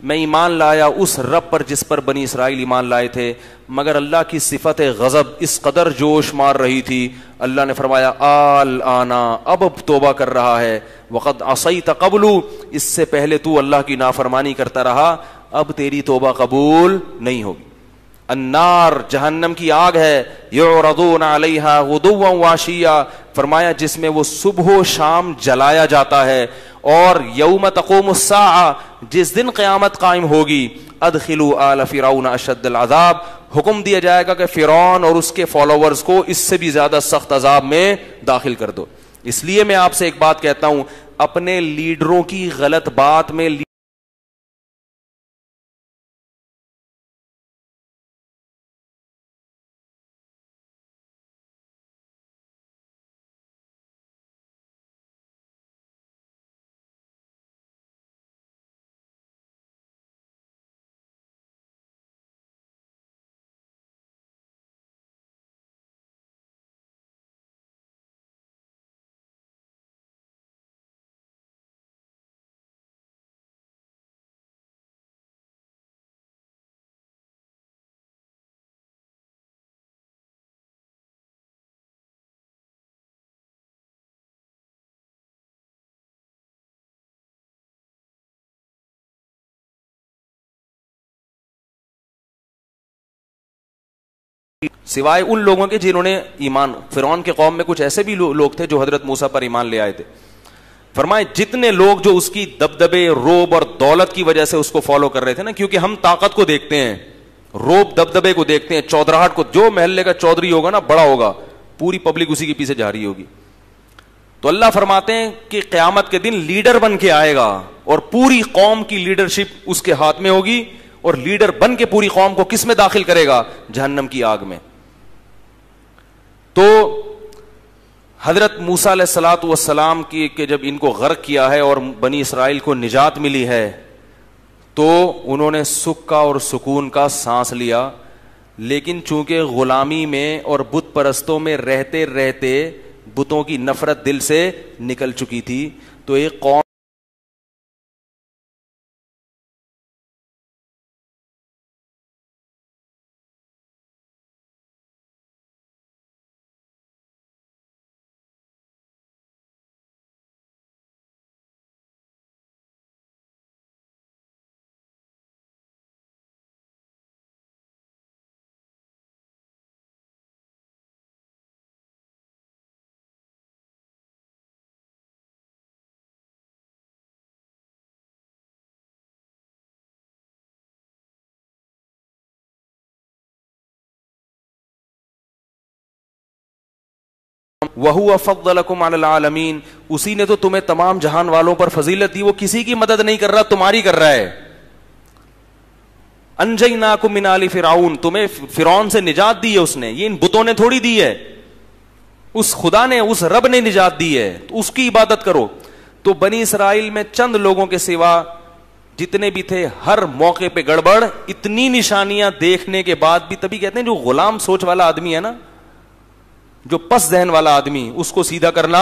[SPEAKER 1] میں ایمان لایا اس رب پر جس پر بنی اسرائیل ایمان لائے تھے. مگر اللہ کی صفت غضب اس قدر جوش مار رہی تھی, اللہ نے فرمایا آنا, اب توبہ کر رہا ہے. وقد عصیت قبل, اس سے پہلے تو اللہ کی نافرمانی کرتا رہا, اب تیری توبہ قبول نہیں ہوگی. النار, جہنم کی آگ ہے, یعرضون علیہا غدوا وعشیا, فرمایا جس میں وہ صبح و شام جلایا جاتا ہے. اور یوم تقوم الساعہ, جس دن قیامت قائم ہوگی, ادخلوا آل فرعون اشد العذاب, حکم دیا جائے گا کہ فرعون اور اس کے فالوورز کو اس سے بھی زیادہ سخت عذاب میں داخل کر دو. اس لیے میں آپ سے ایک بات کہتا ہوں, اپنے لیڈروں کی غلط بات میں سوائے ان لوگوں کے جنہوں نے ایمان, فرعون کے قوم میں کچھ ایسے بھی لوگ تھے جو حضرت موسیٰ پر ایمان لے آئے تھے. فرمائے جتنے لوگ جو اس کی دبدبے, روب اور دولت کی وجہ سے اس کو فالو کر رہے تھے نا, کیونکہ ہم طاقت کو دیکھتے ہیں, روب دبدبے کو دیکھتے ہیں, چودراہٹ کو, جو محلے کا چودھری ہوگا نا بڑا ہوگا, پوری پبلک اسی کے پیچھے جا رہی ہوگی. تو اللہ فرماتے ہیں کہ قیامت کے دن لیڈر بن کے آئے گا اور پوری قوم کی لیڈرشپ اس کے ہاتھ میں ہوگی, اور لیڈر بن کے پوری قوم کو کس میں داخل کرے گا؟ جہنم کی آگ میں. تو حضرت موسیٰ علیہ الصلوۃ والسلام کی کہ جب ان کو غرق کیا ہے اور بنی اسرائیل کو نجات ملی ہے, تو انہوں نے سکھ کا اور سکون کا سانس لیا. لیکن چونکہ غلامی میں اور بت پرستوں میں رہتے رہتے بتوں کی نفرت دل سے نکل چکی تھی, تو ایک قوم وَهُوَ فَضَّلَكُمْ عَلَى الْعَالَمِينَ, اسی نے تو تمہیں تمام جہان والوں پر فضیلت دی, وہ کسی کی مدد نہیں کر رہا, تمہاری کر رہا ہے. أَنْجَيْنَاكُمْ مِنْ آلِ فِرْعَوْنَ, تمہیں فرعون سے نجات دی ہے اس نے, یہ ان بتوں نے تھوڑی دی ہے, اس خدا نے, اس رب نے نجات دی ہے, تو اس کی عبادت کرو. تو بنی اسرائیل میں چند لوگوں کے سوا جتنے بھی تھے ہر موقع پہ گڑبڑ, اتنی نشانیاں دیکھنے کے بعد بھی. تبھی کہتے ہیں جو غلام سوچ والا آدمی ہے نا, جو پس ذہن والا آدمی, اس کو سیدھا کرنا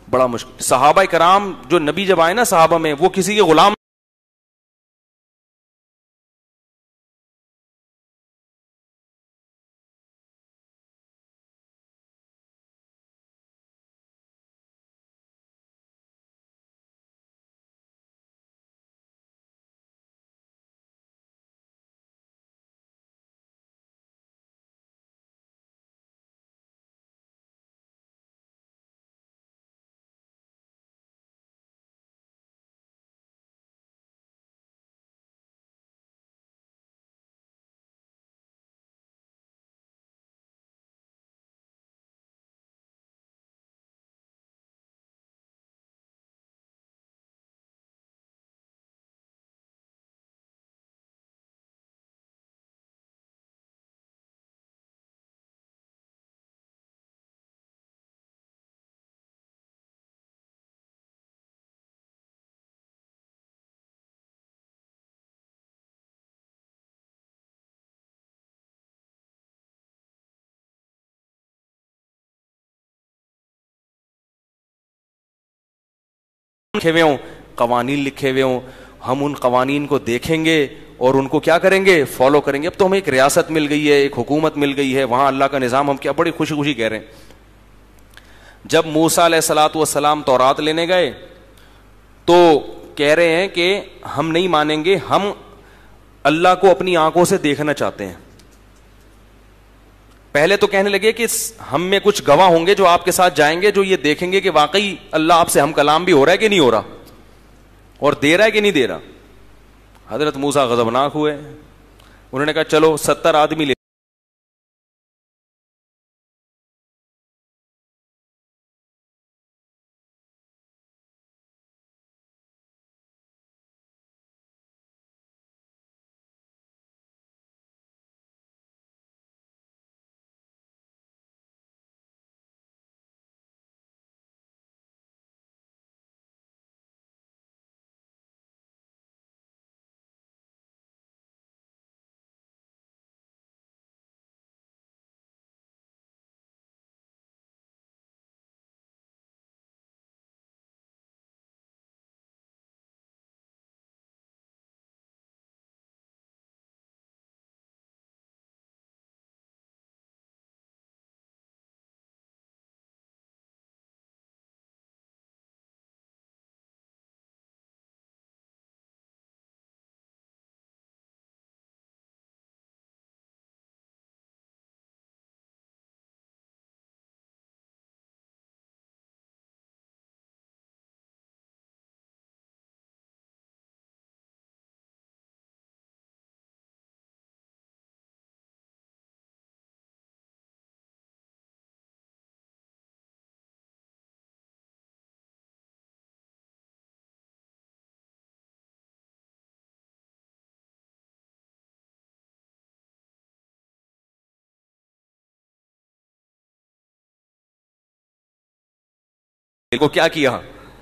[SPEAKER 1] بڑا مشکل. صحابہ کرام جو نبی جب آئے نا صحابہ میں, وہ کسی کے غلام لکھے ہوئے ہوں, قوانین لکھے ہوئے ہوں, ہم ان قوانین کو دیکھیں گے اور ان کو کیا کریں گے, فالو کریں گے. اب تو ہمیں ایک ریاست مل گئی ہے, ایک حکومت مل گئی ہے, وہاں اللہ کا نظام ہم کیا بڑی خوشی خوشی کہہ رہے ہیں. جب موسیٰ علیہ الصلوۃ والسلام تورات لینے گئے تو کہہ رہے ہیں کہ ہم نہیں مانیں گے, ہم اللہ کو اپنی آنکھوں سے دیکھنا چاہتے ہیں. پہلے تو کہنے لگے کہ ہم میں کچھ گواہ ہوں گے جو آپ کے ساتھ جائیں گے, جو یہ دیکھیں گے کہ واقعی اللہ آپ سے ہم کلام بھی ہو رہا ہے کہ نہیں ہو رہا, اور دے رہا ہے کہ نہیں دے رہا. حضرت موسیٰ غضبناک ہوئے, انہوں نے کہا چلو 70 آدمی لے. کو کیا کیا,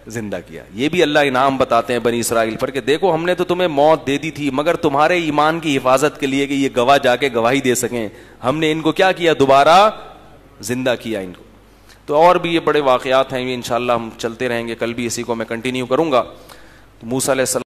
[SPEAKER 1] زندہ کیا. یہ بھی اللہ انعام بتاتے ہیں بنی اسرائیل پر کہ دیکھو ہم نے تو تمہیں موت دے دی تھی مگر تمہارے ایمان کی حفاظت کے لیے کہ یہ گواہ جا کے گواہی دے سکیں, ہم نے ان کو کیا کیا, دوبارہ زندہ کیا ان کو. تو اور بھی یہ بڑے واقعات ہیں, انشاءاللہ ہم چلتے رہیں گے, کل بھی اسی کو میں کنٹینیو کروں گا. موسیٰ علیہ السلام